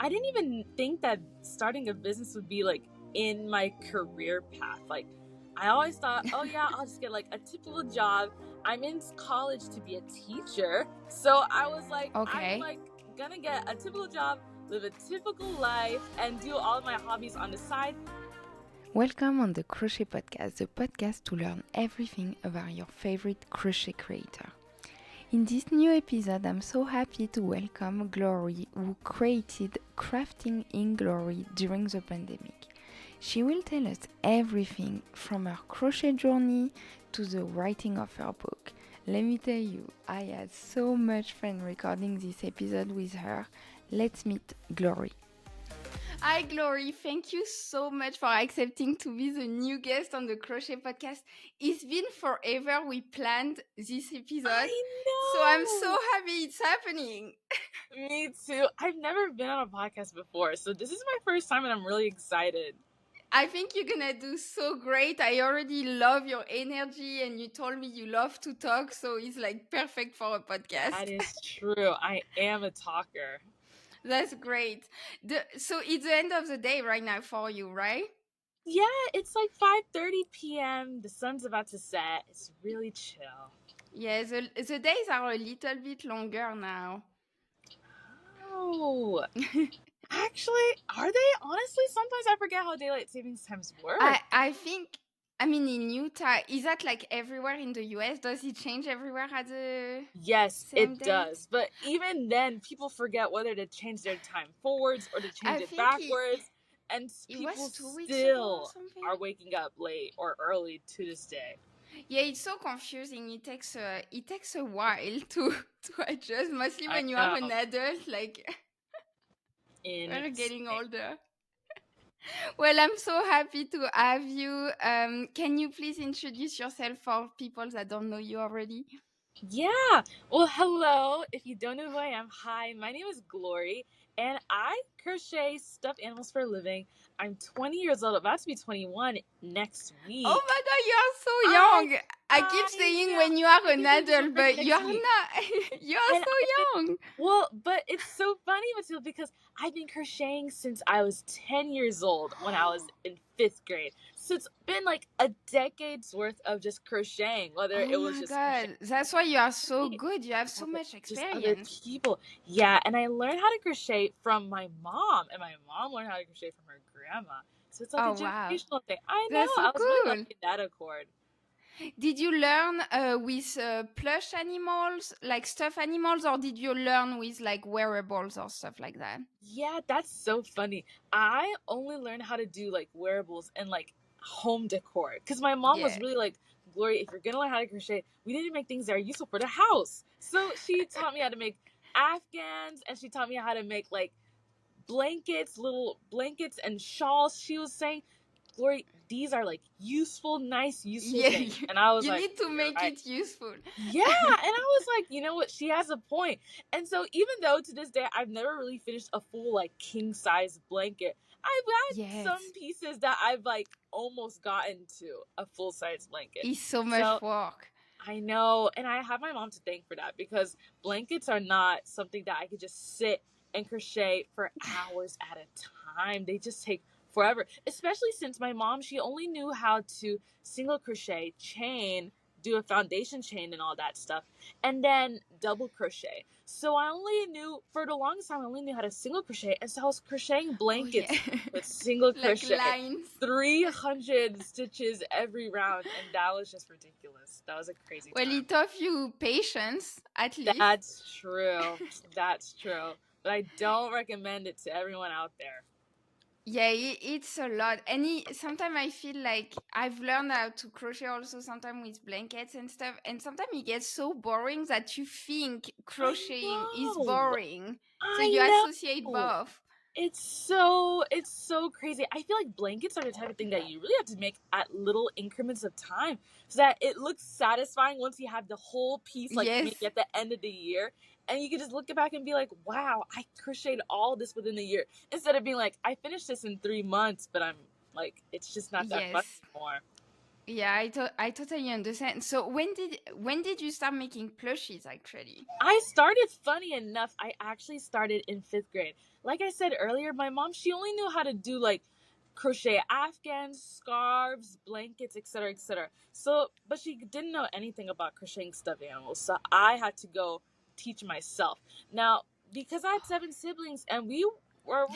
I didn't even think that starting a business would be like in my career path. Like, I always thought, oh yeah, I'll just get like a typical job. I'm in college to be a teacher. So I was like, I'm Okay. like gonna get a typical job, live a typical life, and do all of my hobbies on the side. Welcome on the Crochet Podcast, the podcast to learn everything about your favorite crochet creator. In this new episode, I'm so happy to welcome Glory, who created CRAFTINGINGLORY during the pandemic. She will tell us everything from her crochet journey to the writing of her book. Let me tell you, I had so much fun recording this episode with her. Let's meet Glory. Hi, Glory. Thank you so much for accepting to be the new guest on the Crochet Podcast. It's been forever we planned this episode. I know. So I'm so happy it's happening. Me too. I've never been on a podcast before, so this is my first time and I'm really excited. I think you're gonna do so great. I already love your energy and you told me you love to talk, so it's like perfect for a podcast. That is true. I am a talker. That's great. So it's the end of the day right now for you, right? Yeah, it's like 5:30 p.m. The sun's about to set. It's really chill. Yeah, the days are a little bit longer now. Oh, actually, are they? Honestly, sometimes I forget how daylight savings times work. I think, in Utah, is that like everywhere in the US? Does it change everywhere at the Yes, same it date? does. But even then, people forget whether to change their time forwards or to change it backwards. And people still are waking up late or early to this day. Yeah, it's so confusing. It takes a while to adjust, mostly when you are an adult, like we're getting older. Well, I'm so happy to have you. Can you please introduce yourself for people that don't know you already? Yeah. Well, hello. If you don't know who I am, hi. My name is Glory, and I crochet stuffed animals for a living. I'm 20 years old, about to be 21 next week. Oh my God, you are so young. I keep saying when you are an adult, but you are not. You are so young. Well, but it's so funny, Matilda, because I've been crocheting since I was 10 years old when I was in 5th grade. So it's been like a decade's worth of just crocheting, whether it was just... Oh my God, that's why you are so good. You have so much experience. Other people. Yeah, and I learned how to crochet from my mom, and my mom learned how to crochet from her grandma. So it's like a generational thing. I know. That's so I was really cool. lucky in that accord. Did you learn with plush animals, like stuffed animals, or did you learn with like wearables or stuff like that? Yeah, that's so funny. I only learned how to do like wearables and like home decor because my mom was really like, Glory, if you're gonna learn how to crochet, we need to make things that are useful for the house. So she taught me how to make afghans, and she taught me how to make like blankets, little blankets and shawls. She was saying, Glory, these are like useful things. And I was like, you need to make it useful. Yeah. And I was like, you know what? She has a point. And so even though to this day, I've never really finished a full like king size blanket, I've got some pieces that I've like almost gotten to a full size blanket. It's so much work. I know. And I have my mom to thank for that, because blankets are not something that I could just sit and crochet for hours at a time. They just take forever, especially since my mom, she only knew how to single crochet, chain, do a foundation chain and all that stuff, and then double crochet. So I only knew, for the longest time, I only knew how to single crochet, and so I was crocheting blankets with single crochet, 300 stitches every round, and that was just ridiculous. That was a crazy time. Well, it taught you patience, at least. That's true. That's true. But I don't recommend it to everyone out there. Yeah, it's a lot. And sometimes I feel like I've learned how to crochet also sometimes with blankets and stuff. And sometimes it gets so boring that you think crocheting is boring. So you associate both. It's so crazy. I feel like blankets are the type of thing that you really have to make at little increments of time so that it looks satisfying once you have the whole piece like maybe at the end of the year. And you can just look back and be like, wow, I crocheted all this within a year. Instead of being like, I finished this in 3 months, but I'm like, it's just not that fun anymore. Yeah, I totally understand. So when did you start making plushies actually? I started, funny enough, I actually started in 5th grade. Like I said earlier, my mom, she only knew how to do like crochet afghans, scarves, blankets, etc., etc. So, but she didn't know anything about crocheting stuffed animals. So I had to go teach myself. Now, because I had 7 siblings and we were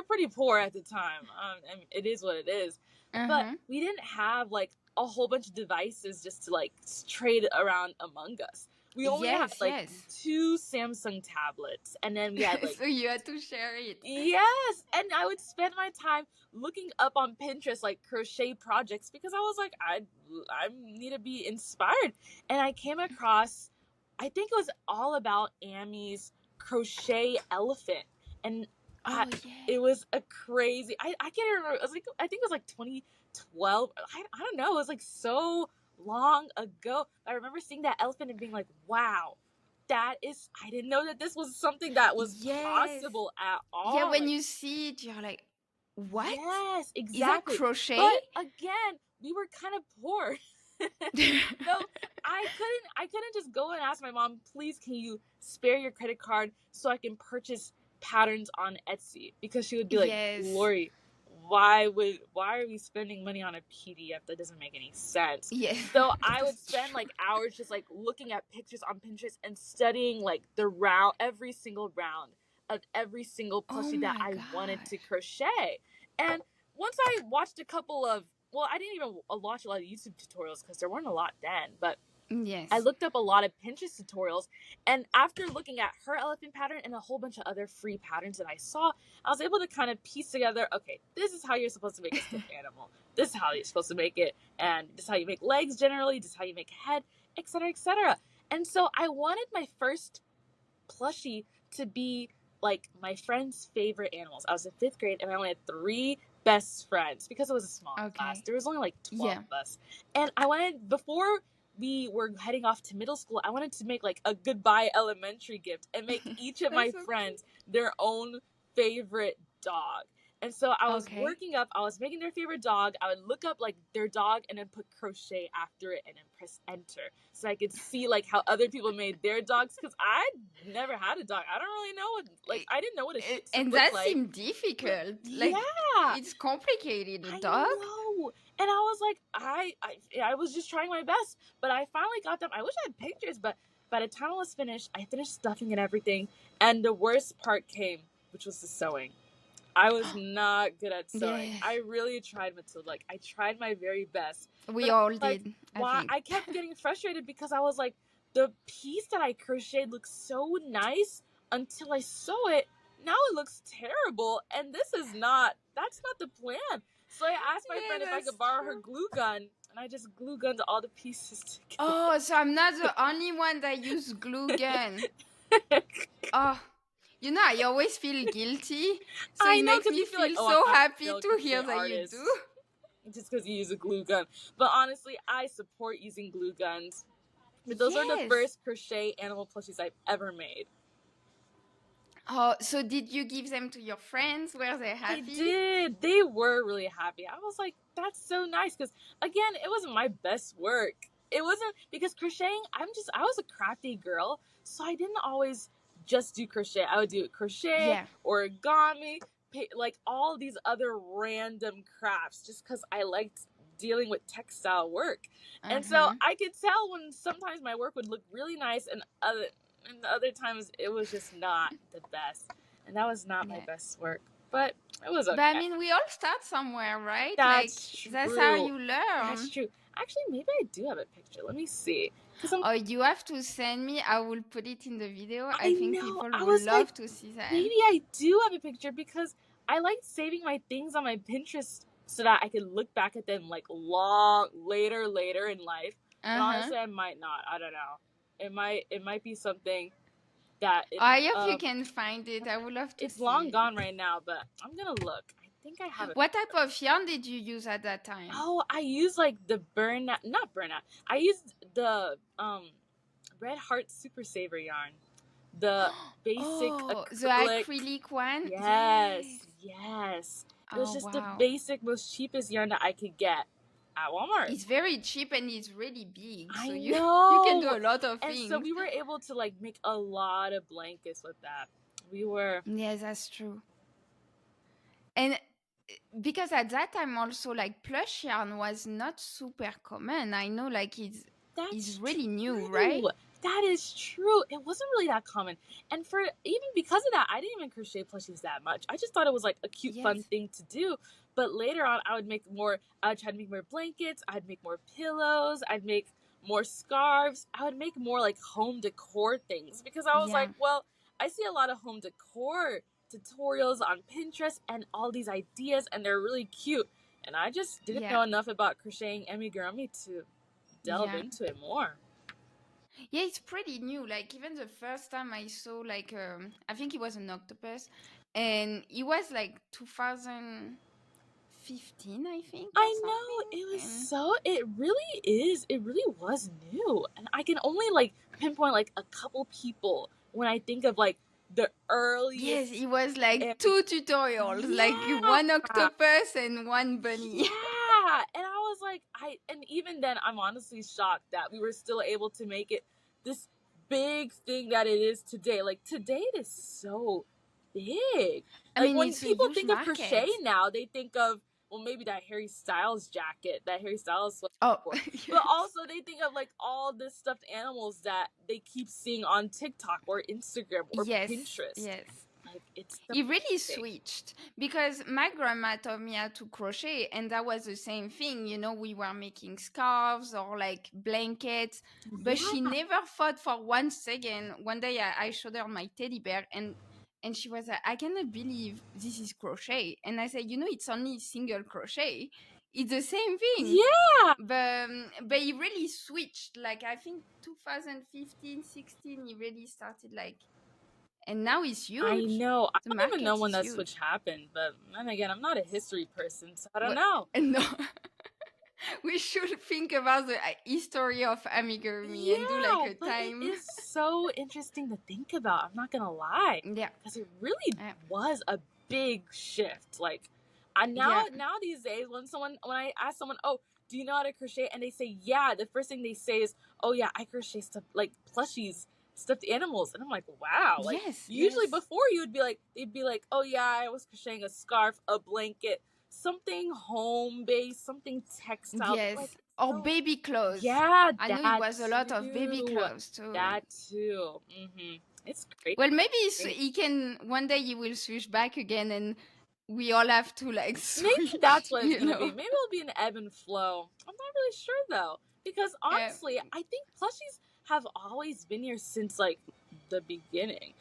pretty poor at the time. I mean, it is what it is. But Uh-huh. we didn't have like a whole bunch of devices just to like trade around among us. We only had Yes, like yes. 2 Samsung tablets, and then we had like, So you had to share it. yes, and I would spend my time looking up on Pinterest like crochet projects because I was like, I need to be inspired, and I came across, I think it was all about Amy's crochet elephant, and I, Oh it yeah. was a crazy. I can't remember. It was like, I think it was like 2012. I don't know. It was like so long ago. I remember seeing that elephant and being like, wow, that is, I didn't know that this was something that was Yes. possible at Yeah, all. when Like, you see it, you're like, what? yes, Is that exactly. crochet? But again, we were kind of poor. So I couldn't just go and ask my mom, please can you spare your credit card so I can purchase patterns on Etsy? Because she would be like, Yes. Lori, why are we spending money on a PDF? That doesn't make any sense. Yes. So I would That's spend true. like hours just like looking at pictures on Pinterest and studying like every single round of every single Oh plushie that my I wanted to gosh. crochet. And once I watched a couple of, well, I didn't even watch a lot of YouTube tutorials because there weren't a lot then, but I Yes. looked up a lot of Pinterest tutorials, and after looking at her elephant pattern and a whole bunch of other free patterns that I saw, I was able to kind of piece together, okay, this is how you're supposed to make a stuffed animal. This is how you're supposed to make it, and this is how you make legs generally, this is how you make a head, etc., etc. And so I wanted my first plushie to be like my friend's favorite animals. I was in 5th grade and I only had 3 best friends because it was a small class. Okay. There was only like 12 Yeah. of us. And I wanted, before we were heading off to middle school, I wanted to make like a goodbye elementary gift and make each of That's my so friends their own favorite dog. And so I was okay. I was making their favorite dog. I would look up like their dog and then put crochet after it and then press enter so I could see like how other people made their dogs because I never had a dog. I don't really know what, like, I didn't know what a Shih Tzu And looked that like. seemed difficult. Like Yeah, it's complicated, a I dog. know. And I was like, I was just trying my best, but I finally got them. I wish I had pictures, but by the time I was finished, I finished stuffing and everything. And the worst part came, which was the sewing. I was not good at sewing. Yes. I really tried, Matilda. Like, I tried my very best. We But all like, did, I why think. I kept getting frustrated because I was like, the piece that I crocheted looks so nice until I sew it. Now it looks terrible, and that's not the plan. So I asked my friend if I That's could borrow her true. glue gun, and I just glue gunned all the pieces Oh, so I'm not the only one that use glue gun. together. Oh, you know, I always feel guilty. So I it know, makes because me you feel like, feel oh, I'm so not a happy failed to crochet hear that you do. artist just because you use a glue gun. But honestly, I support using glue guns. But those are the Yes. first crochet animal plushies I've ever made. Oh, so did you give them to your friends? Were they I happy? did. They were really happy. I was like, that's so nice. Because, again, it wasn't my best work. It wasn't, because crocheting, I was a crafty girl. So I didn't always just do crochet. I would do crochet, Yeah. origami, like all these other random crafts just because I liked dealing with textile work. And so Uh-huh. I could tell when sometimes my work would look really nice and other times it was just not the best. And that was not my Yeah. best work. But it was okay. But I mean, we all start somewhere, right? That's Like, true. that's how you That's learn. true. Actually, maybe I do have a picture. Let me see. Oh, you have to send me. I will put it in the video. I I think know. people I would was like, love to see that. maybe I do have a picture because I like saving my things on my Pinterest so that I can look back at them like later in life. But Uh-huh. honestly, I might not. I don't know. It might be something that I hope you can find it. I would love to it's see long it. gone right now, but I'm gonna look. I think I have it. What type of yarn did you use at that time? Oh, I used like the not burnout. I used the Red Heart Super Saver yarn. The basic the acrylic. acrylic one? Yes. It was Oh, just the wow. basic, most cheapest yarn that I could get at Walmart. It's very cheap and it's really big. So I you can do know. a lot of And things. so we were able to like make a lot of blankets with that. We were. Yes, that's true. And because at that time also like plush yarn was not super common. I know like it's really new, right? That is true. It wasn't really that common. And for even because of that, I didn't even crochet plushies that much. I just thought it was like a cute, fun thing to do. But later on, I would try to make more blankets. I'd make more pillows. I'd make more scarves. I would make more like home decor things because I was like, well, I see a lot of home decor tutorials on Pinterest and all these ideas, and they're really cute. And I just didn't know enough about crocheting amigurumi to delve into it more. Yeah, it's pretty new. Like even the first time I saw like I think it was an octopus, and it was like 2015, I think. I know, it really was new. And I can only like pinpoint like a couple people when I think of like the earliest. Yes, it was like 2 tutorials, like one octopus and one bunny. Yeah, and I was like, and even then, I'm honestly shocked that we were still able to make it this big thing that it is today. Like today, it is so big. I mean, when people think of crochet now, they think of, well, maybe that Harry Styles jacket, that Harry Styles sweater. Oh, but also they think of like all the stuffed animals that they keep seeing on TikTok or Instagram or Pinterest. Yes. Like it really switched because my grandma taught me how to crochet, and that was the same thing. You know, we were making scarves or like blankets, but she never thought for 1 second. One day I showed her my teddy bear, and she was like, I cannot believe this is crochet. And I said, you know, it's only single crochet. It's the same thing. Yeah. But it really switched. Like I think 2015, 16, it really started like, and now it's huge. I know. I don't even know when that switch happened. But then again, I'm not a history person, so I don't know. No. We should think about the history of amigurumi and do like a time. It is so interesting to think about. I'm not gonna lie. Yeah. Because it really was a big shift. Like, now these days, when I ask someone, oh, do you know how to crochet? And they say, yeah, the first thing they say is, oh yeah, I crochet stuff like plushies, stuffed animals. And I'm like, wow. Like, usually before they'd be like, oh yeah, I was crocheting a scarf, a blanket, something home-based, something textile. Yes. Like, or baby clothes. Yeah, I know it was a lot of baby clothes too. That too. Mm-hmm. It's great. Well, maybe he can, one day he will switch back again and we all have to like switch. Maybe that's what it's going to be. Maybe it'll be an ebb and flow. I'm not really sure though. Because honestly, I think plushies have always been here since like the beginning.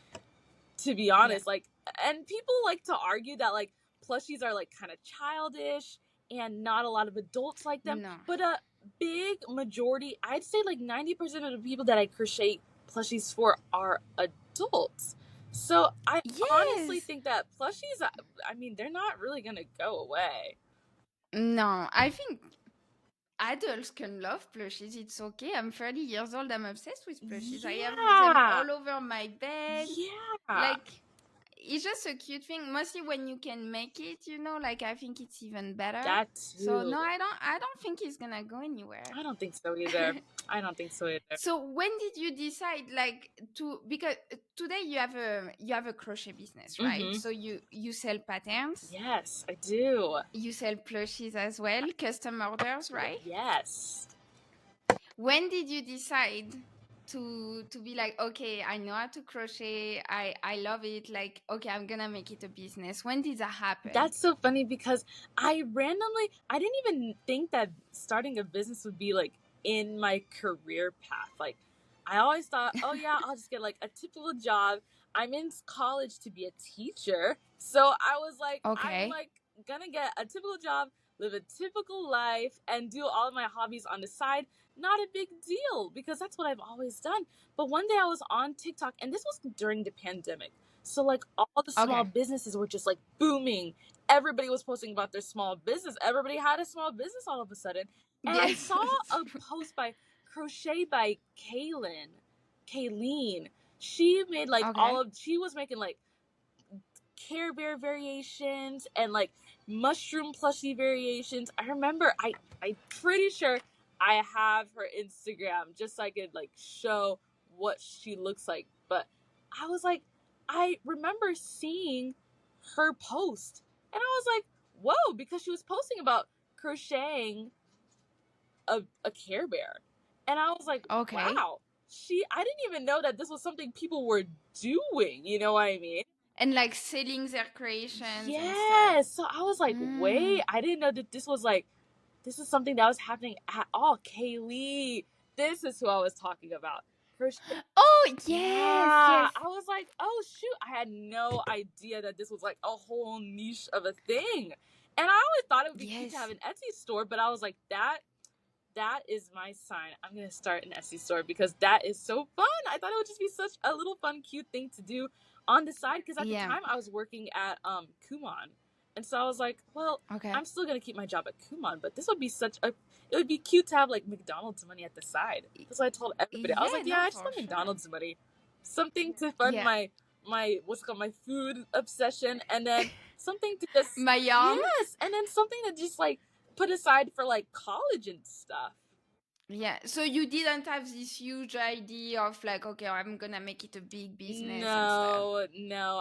To be honest, like, and people like to argue that like plushies are like kind of childish and not a lot of adults like them. No. But a big majority, I'd say like 90% of the people that I crochet plushies for are adults. So I honestly think that plushies, I mean, they're not really going to go away. No, I think adults can love plushies. It's okay. I'm 30 years old. I'm obsessed with plushies. I have them all over my bed. Yeah. Like, it's just a cute thing. Mostly when you can make it, you know, like I think it's even better. That too. So no, I don't think it's gonna go anywhere. I don't think so either. I don't think so either. So when did you decide like to, because today you have a crochet business, right? Mm-hmm. So you sell patterns? Yes, I do. You sell plushies as well, custom orders, right? Yes. When did you decide to be like, okay, I know how to crochet, I love it, like, okay, I'm gonna make it a business? When did that happen? That's so funny because I didn't even think that starting a business would be like in my career path. Like, I always thought, oh yeah, I'll just get like a typical job. I'm in college to be a teacher, so I was like, okay, I'm like gonna get a typical job, live a typical life, and do all of my hobbies on the side. Not a big deal because that's what I've always done. But one day I was on TikTok, and this was during the pandemic. So like all the small businesses were just like booming. Everybody was posting about their small business. Everybody had a small business all of a sudden. And I saw a post by Crochet by Kayleen. She made like she was making like Care Bear variations and like mushroom plushie variations. I remember I'm pretty sure I have her Instagram just so I could like show what she looks like. But I was like, I remember seeing her post and I was like, whoa, because she was posting about crocheting a Care Bear. And I was like, Okay. wow, I didn't even know that this was something people were doing, you know what I mean? And like selling their creations and stuff. Yes. So I was like, wait, I didn't know that this is something that was happening at all. Kaylee, this is who I was talking about. Oh, yes, Yeah. yes. I was like, oh shoot, I had no idea that this was like a whole niche of a thing. And I always thought it would be cute to have an Etsy store, but I was like, that is my sign. I'm going to start an Etsy store because that is so fun. I thought it would just be such a little fun, cute thing to do on the side. Because at the time I was working at Kumon. And so I was like, well, I'm still going to keep my job at Kumon, but this would be it would be cute to have like McDonald's money at the side. That's what I told everybody. I was like, I just want McDonald's money. Something to fund my what's called my food obsession. And then something to just... My yarn? Yes. And then something to just like put aside for like college and stuff. Yeah, so you didn't have this huge idea of like, okay, I'm gonna make it a big business. No.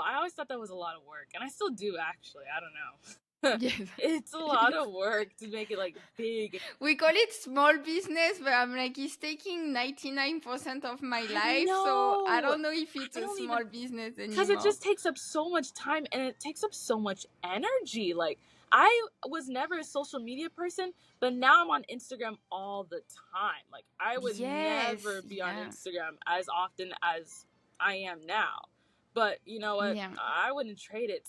I always thought that was a lot of work, and I still do actually. I don't know. Yes. It's a lot of work to make it like big. We call it small business, but I'm like, it's taking 99% of my life, so I don't know if it's a small business anymore. Because it just takes up so much time and it takes up so much energy. Like, I was never a social media person, but now I'm on Instagram all the time. Like, I would never be on Instagram as often as I am now. But you know what? I wouldn't trade it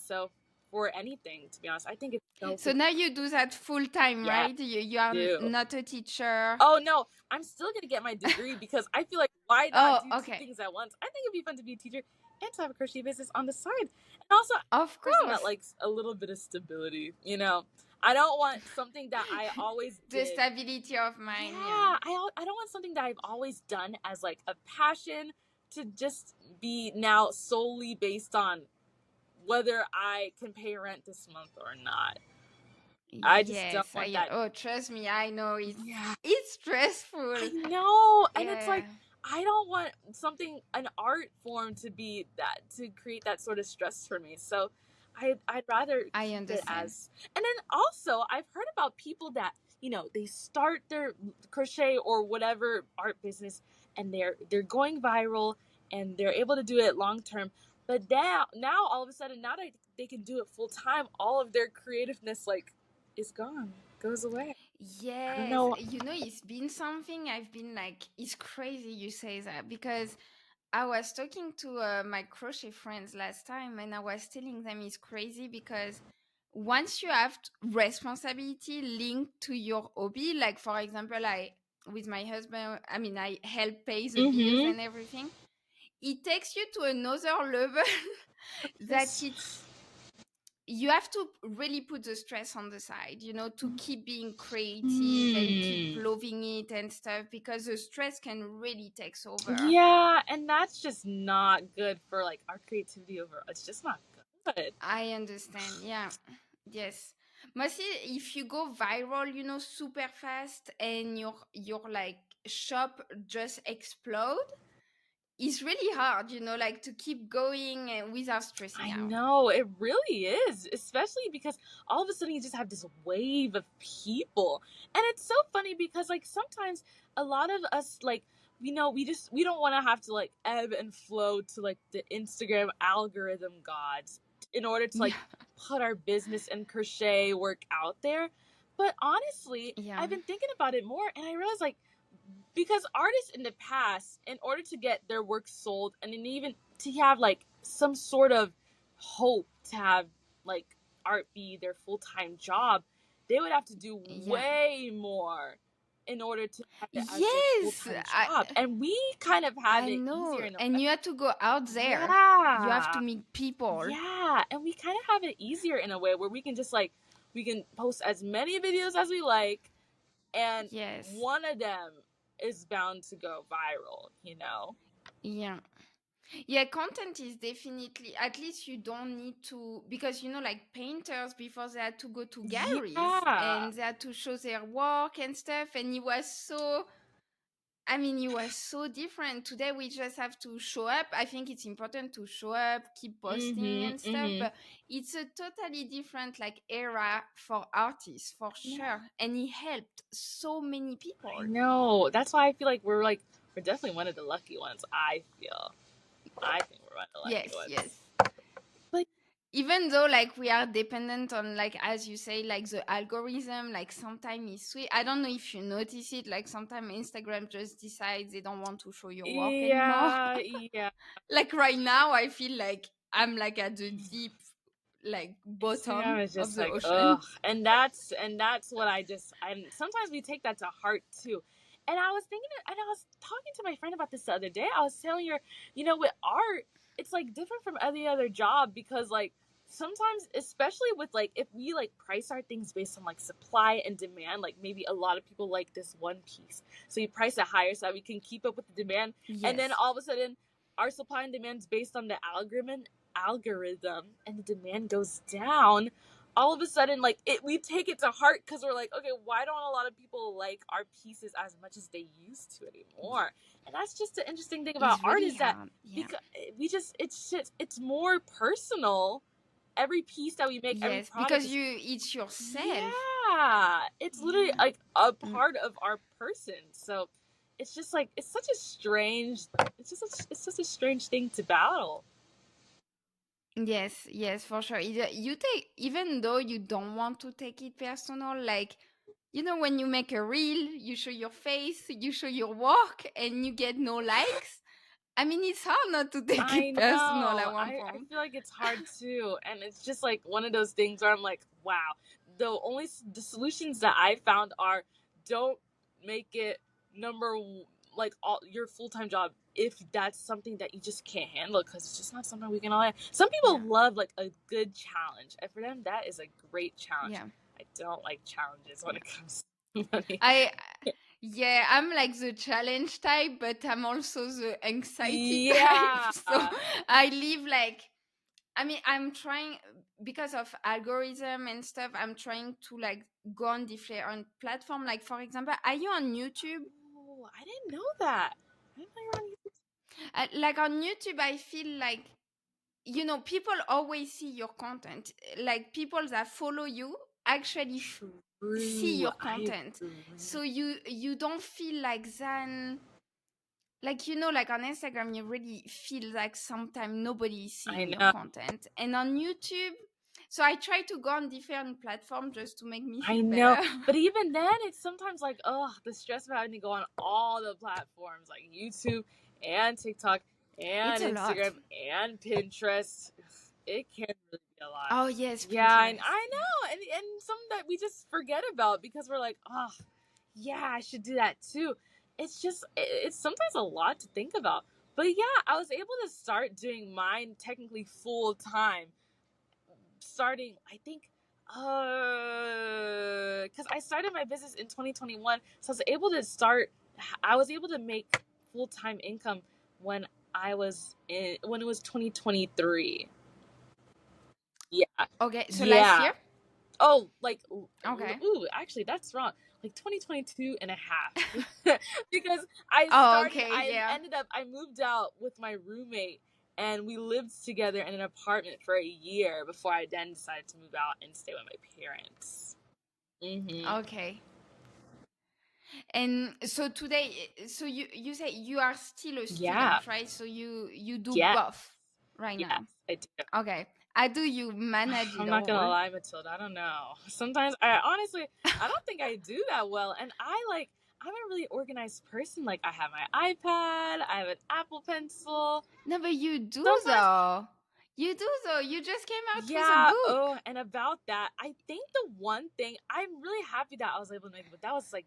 for anything, to be honest. I think it's so now you do that full time, right? You are not a teacher. Oh no, I'm still gonna get my degree because I feel like why not do two things at once? I think it'd be fun to be a teacher and to have a crochet business on the side. And also, of course, that likes a little bit of stability. You know, I don't want something that I always did. The stability of mind. Yeah, I don't want something that I've always done as like a passion to just be now solely based on whether I can pay rent this month or not. I just don't want that. Oh, trust me, I know it's stressful. I know, and it's like I don't want an art form to be that, to create that sort of stress for me. So I'd rather keep it as. And then also I've heard about people that, you know, they start their crochet or whatever art business and they're going viral and they're able to do it long term. But now all of a sudden, now that they can do it full time, all of their creativeness like is gone, goes away. Yes, you know, it's been something I've been like, it's crazy you say that, because I was talking to my crochet friends last time and I was telling them it's crazy because once you have responsibility linked to your hobby, like for example, with my husband, I help pay the bills and everything. It takes you to another level that you have to really put the stress on the side, you know, to keep being creative and keep loving it and stuff, because the stress can really take over. Yeah, and that's just not good for like our creativity overall. It's just not good. I understand. Yeah. Yes. Mostly if you go viral, you know, super fast and your like shop just explode, it's really hard, you know, like to keep going without stressing out. I know, it really is, especially because all of a sudden you just have this wave of people. And it's so funny because like sometimes a lot of us, like, you know, we don't want to have to like ebb and flow to like the Instagram algorithm gods in order to like put our business and crochet work out there. But honestly, I've been thinking about it more and I realized like, because artists in the past, in order to get their work sold and then even to have like some sort of hope to have like art be their full-time job, they would have to do way more in order to have it as their full-time job. And we kind of have it easier in a way. And you have to go out there. You have to meet people. Yeah, and we kind of have it easier in a way where we can just like, we can post as many videos as we like, and one of them is bound to go viral, you know? Yeah. Yeah, content is definitely, at least you don't need to, because like painters before they had to go to galleries Yeah. and they had to show their work and stuff. And it was so different. Today we just have to show up. I think it's important to show up, keep posting and stuff, Mm-hmm. but it's a totally different like era for artists for Yeah. sure. And it helped so many people. I know. That's why I feel like we're definitely one of the lucky ones. I think we're one of the lucky Yes, ones. yes. But Even though like we are dependent on, like as you say, like the algorithm, like sometimes it's sweet. I don't know if you notice it, like sometimes Instagram just decides they don't want to show your work anymore. yeah. Like right now I feel like I'm like at the deep like Instagram bottom is of just the like ocean. ugh, and that's what and sometimes we take that to heart too. And I was thinking, and I was talking to my friend about this the other day. I was telling her, with art, it's like different from any other job because like sometimes, especially with like if we like price our things based on like supply and demand, like maybe a lot of people like this one piece, so you price it higher so that we can keep up with the demand, and then Yes. all of a sudden our supply and demand is based on the algorithm and the demand goes down, all of a sudden like we take it to heart because we're like, okay, why don't a lot of people like our pieces as much as they used to anymore? And that's just the interesting thing about It's art really is that hard. Yeah. because it's more personal. Every piece that we make, every Yes, product because is, it's yourself. yeah, it's literally Yeah. like a Mm. part of our person. So it's just like it's such a strange thing to battle. Yes, yes, for sure. You take, even though you don't want to take it personal, like, when you make a reel, you show your face, you show your work, and you get no likes. It's hard not to take I it personal know. at one I point. feel like it's hard too, and it's just like one of those things where I'm like, wow. The solutions that I found are don't make it like all your full time job if that's something that you just can't handle because it's just not something we can all. Some people Yeah, love like a good challenge, and for them that is a great challenge. yeah, I don't like challenges when yeah. it comes to money. I, yeah, I'm like the challenge type, but I'm also the anxiety type. Yeah. So I live like, I'm trying, because of algorithm and stuff, I'm trying to like go on different platform. Like for example, are you on YouTube? Oh, I didn't know that. I didn't know you were on YouTube. Like on YouTube, I feel like, people always see your content. Like people that follow you actually see True. your I content. agree. So you don't feel like then, like, like on Instagram, you really feel like sometimes nobody is I seeing your know. content. And on YouTube, so I try to go on different platforms just to make me I feel know. better. But even then, it's sometimes like, oh, the stress of having to go on all the platforms like YouTube and TikTok It's and a lot. Instagram and Pinterest. It can really be a lot. Oh yes, Yeah, and Pinterest. I know. And some that we just forget about because we're like, oh, yeah, I should do that too. It's just, it's sometimes a lot to think about. But yeah, I was able to start doing mine technically full time starting, I think, because I started my business in 2021, so I was able to make full time income when when it was 2023. Yeah, Okay, so last yeah. year. Oh, like, Okay. ooh, actually, that's wrong. Like 2022 and a half. Because Oh, okay, yeah. I moved out with my roommate and we lived together in an apartment for a year before I then decided to move out and stay with my parents. Okay. And so today, so you say you are still a Yeah. student, right? So you do Yes. both right Yes, now. I do. Okay. How do you manage I'm it not gonna all? lie, Matilda. I don't know. Sometimes I don't think I do that well. And I'm a really organized person. Like I have my iPad, I have an Apple Pencil. No, but you do Sometimes, though. You do though. You just came out with a yeah. book. Oh, and about that, I think the one thing I'm really happy that I was able to make it, but that was like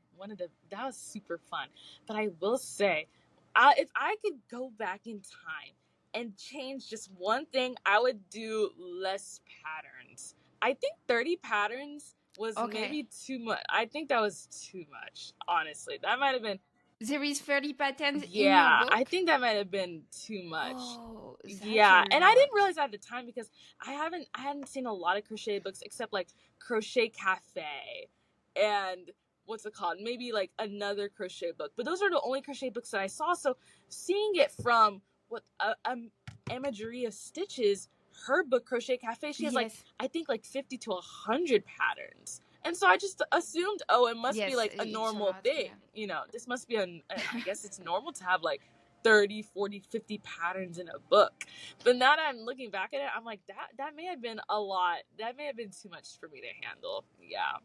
that was super fun. But I will say, if I could go back in time and change just one thing, I would do less patterns. I think 30 patterns was Okay. maybe too much. I think that was too much, honestly. That might have been. There is 30 patterns in your Yeah, I book? think that might have been too much. Oh, that's Yeah, a and I didn't lot. realize at the time because I hadn't seen a lot of crochet books except like Crochet Cafe and what's it called? Maybe like another crochet book. But those are the only crochet books that I saw. So seeing it from what Imagery of Stitches, her book Crochet Cafe, she has like Yes. I think like 50 to 100 patterns. And so I just assumed, oh, it must be Yes, like a it's a normal lot. thing. Yeah. You know, this must be I guess it's normal to have like 30, 40, 50 patterns in a book. But now that I'm looking back at it, I'm like, that may have been a lot. That may have been too much for me to handle. Yeah.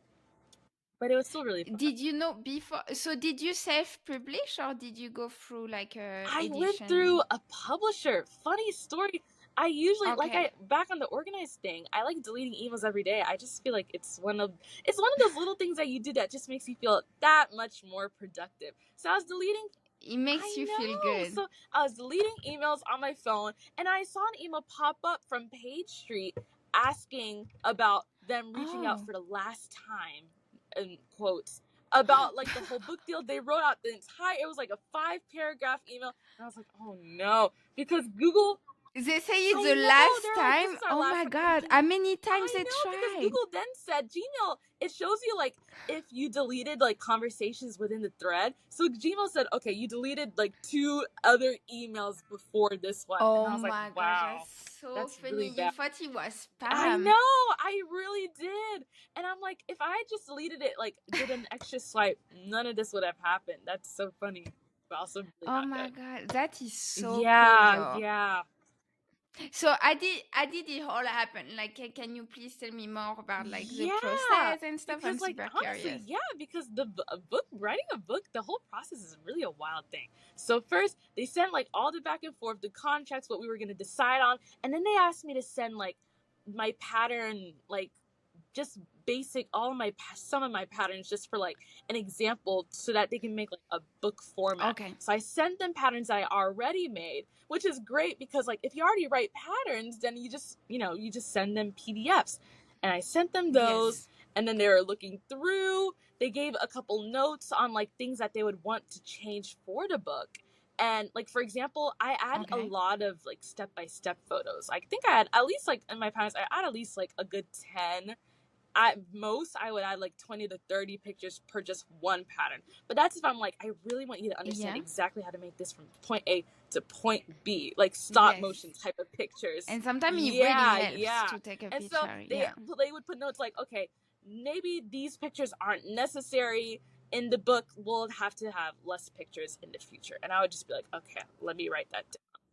But it was still really fun. Did you know before? So did you self-publish or did you go through like a I went through edition? a publisher. Funny story. I usually Okay. back on the organized thing, I like deleting emails every day. I just feel like it's one of those little things that you do that just makes you feel that much more productive. So I was deleting It makes I you feel know. good. So I was deleting emails on my phone and I saw an email pop up from Page Street asking about them reaching out Oh. for the last time, in quotes, about like the whole book deal. They wrote out it was like a 5-paragraph email. And I was like, oh no. Because Google, They say it's I the know, last they're like, this time. is our Oh last my time. God. And How many times I they know, because tried? Google then said Gmail, it shows you like if you deleted like conversations within the thread. So Gmail said, okay, you deleted like 2 other emails before this one. And Oh I was like, my gosh, wow, that's so that's really funny. You bad. thought it was I spam. know, I really did. And I'm like, if I had just deleted it, like did an extra swipe, none of this would have happened. That's so funny, but also really Oh not my good. God, that is so cool Yeah, though. yeah. So I did it all happen. Like, can you please tell me more about like the Yeah, process and stuff? I'm because like super honestly, curious. yeah, because writing a book, the whole process is really a wild thing. So first they sent like all the back and forth, the contracts, what we were gonna decide on, and then they asked me to send like my pattern, like just basic some of my patterns just for like an example so that they can make like a book format. Okay. So I sent them patterns I already made, which is great because like if you already write patterns, then you just send them PDFs. And I sent them those, Yes. and then they were looking through. They gave a couple notes on like things that they would want to change for the book. And like for example, I add a Okay. lot of like step-by-step photos. I think I had at least like in my patterns, I add at least like a good 10. At most, I would add like 20 to 30 pictures per just one pattern. But that's if I'm like, I really want you to understand Yeah. exactly how to make this from point A to point B, like stop Yes. motion type of pictures. And sometimes it Yeah, really helps yeah. to take a And picture. so Yeah. they would put notes like, okay, maybe these pictures aren't necessary in the book. We'll have to have less pictures in the future. And I would just be like, okay, let me write that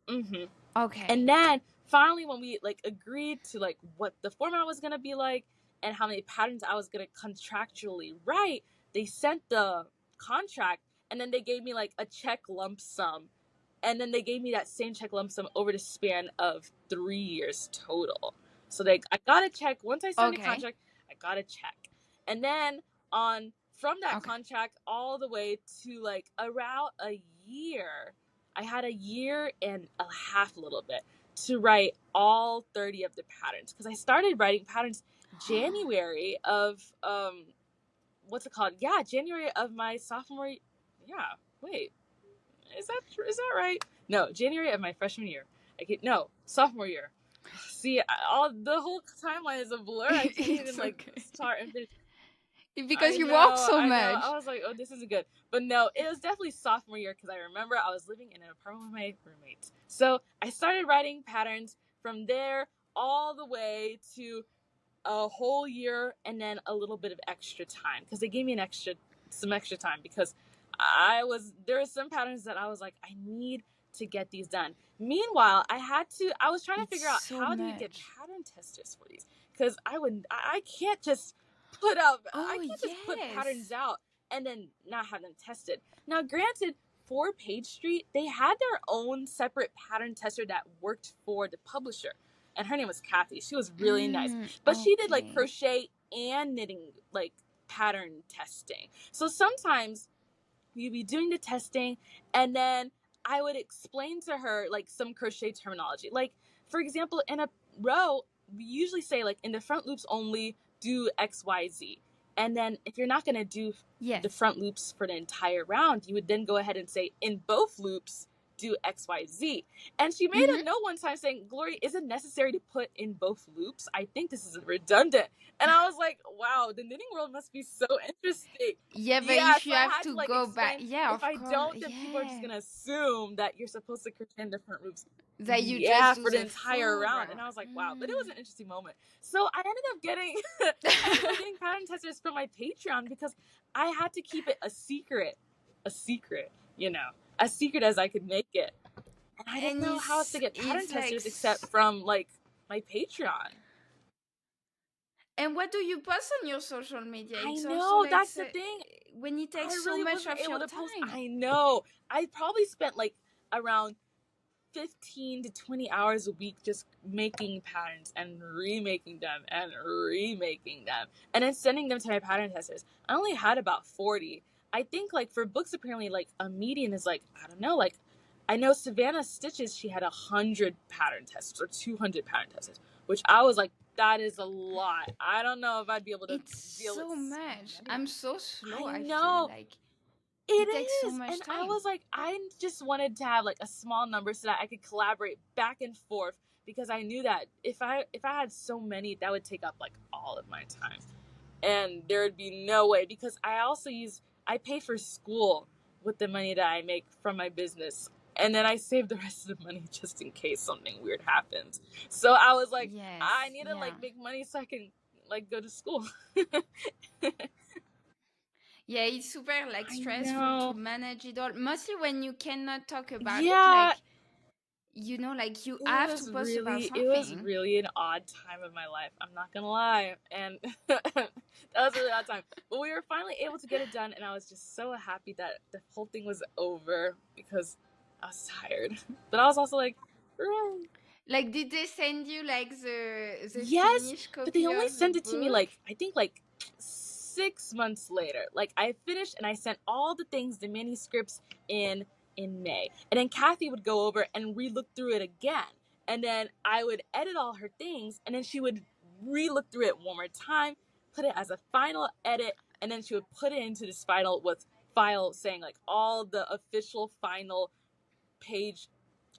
down. Okay. And then finally, when we like agreed to like what the format was gonna be like and how many patterns I was gonna contractually write, they sent the contract and then they gave me like a check lump sum. And then they gave me that same check lump sum over the span of 3 years total. So I got a check once I signed the Okay. contract. I got a check, and then from that Okay. contract all the way to like around a year, I had a year and a half, a little bit, to write all 30 of the patterns because I started writing patterns January of what's it called? Yeah, January of my sophomore. Yeah, wait. Is that right? No, January of my freshman year. Sophomore year. See, all the whole timeline is a blur. I can't even It's like okay. start and finish. Because you walk so I know. much. I was like, oh, this isn't good. But no, it was definitely sophomore year because I remember I was living in an apartment with my roommates. So I started writing patterns from there all the way to a whole year and then a little bit of extra time because they gave me some extra time because there were some patterns that I was like, I need to get these done. Meanwhile, I was trying to figure out so how do you get much. pattern testers for these because I can't just put patterns Yes. out and then not have them tested. Now, granted, for Page Street, they had their own separate pattern tester that worked for the publisher. And her name was Kathy. She was really nice. But she did like Okay. crochet and knitting like pattern testing. So sometimes you'd be doing the testing and then I would explain to her like some crochet terminology. Like, for example, in a row, we usually say like in the front loops only do XYZ. And then if you're not going to do the Yes. front loops for the entire round, you would then go ahead and say, in both loops, do X, Y, Z. And she made a note one time saying, Glory, is it necessary to put in both loops? I think this is redundant. And I was like, wow, the knitting world must be so interesting. Yeah, but Yeah, if so you I have had to to like go back, explain, yeah, if of I course, don't, then people are just yeah, going to assume that you're supposed to crochet in different loops. that you Yeah, just do for the the entire full round. And I was like, wow, but it was an interesting moment. So I ended up getting pattern testers for my Patreon because I had to keep it a secret, you know, as secret as I could make it. And I didn't know how else to get pattern it's like, testers except from like my Patreon. and what do you post on your social media? I It's also know, like that's the thing. when it I takes so really much wasn't of able your to post. time. I know. I probably spent like around 15 to 20 hours a week just making patterns and remaking them and then sending them to my pattern testers. I only had about 40. I think like for books, apparently like a median is like, I don't know, like I know Savannah Stitches, she had 100 pattern testers or 200 pattern testers, which I was like, that is a lot. I don't know if I'd be able to It's deal with so much. many. I'm so slow, I I know. feel like. It takes so is. much And I time. was like, I just wanted to have like a small number so that I could collaborate back and forth, because I knew that if I had so many, that would take up like all of my time. And there would be no way, because I pay for school with the money that I make from my business. And then I save the rest of the money just in case something weird happens. So I was like, Yes, I need to yeah. like make money so I can like go to school. Yeah, it's super like I stressful know. to manage it all. Mostly when you cannot talk about it, Yeah. like like you have to post about It was something. really an odd time of my life. I'm not gonna lie, and that was a really odd time. But we were finally able to get it done, and I was just so happy that the whole thing was over because I was tired. But I was also like, "Hooray." Like, did they send you like the Yes, finished but they copy only of the sent it to me book? like I think like 6 months later. Like I finished and I sent all the things, the manuscripts in May. And then Kathy would go over and re-look through it again. And then I would edit all her things, and then she would re-look through it one more time, put it as a final edit, and then she would put it into this file saying like all the official final page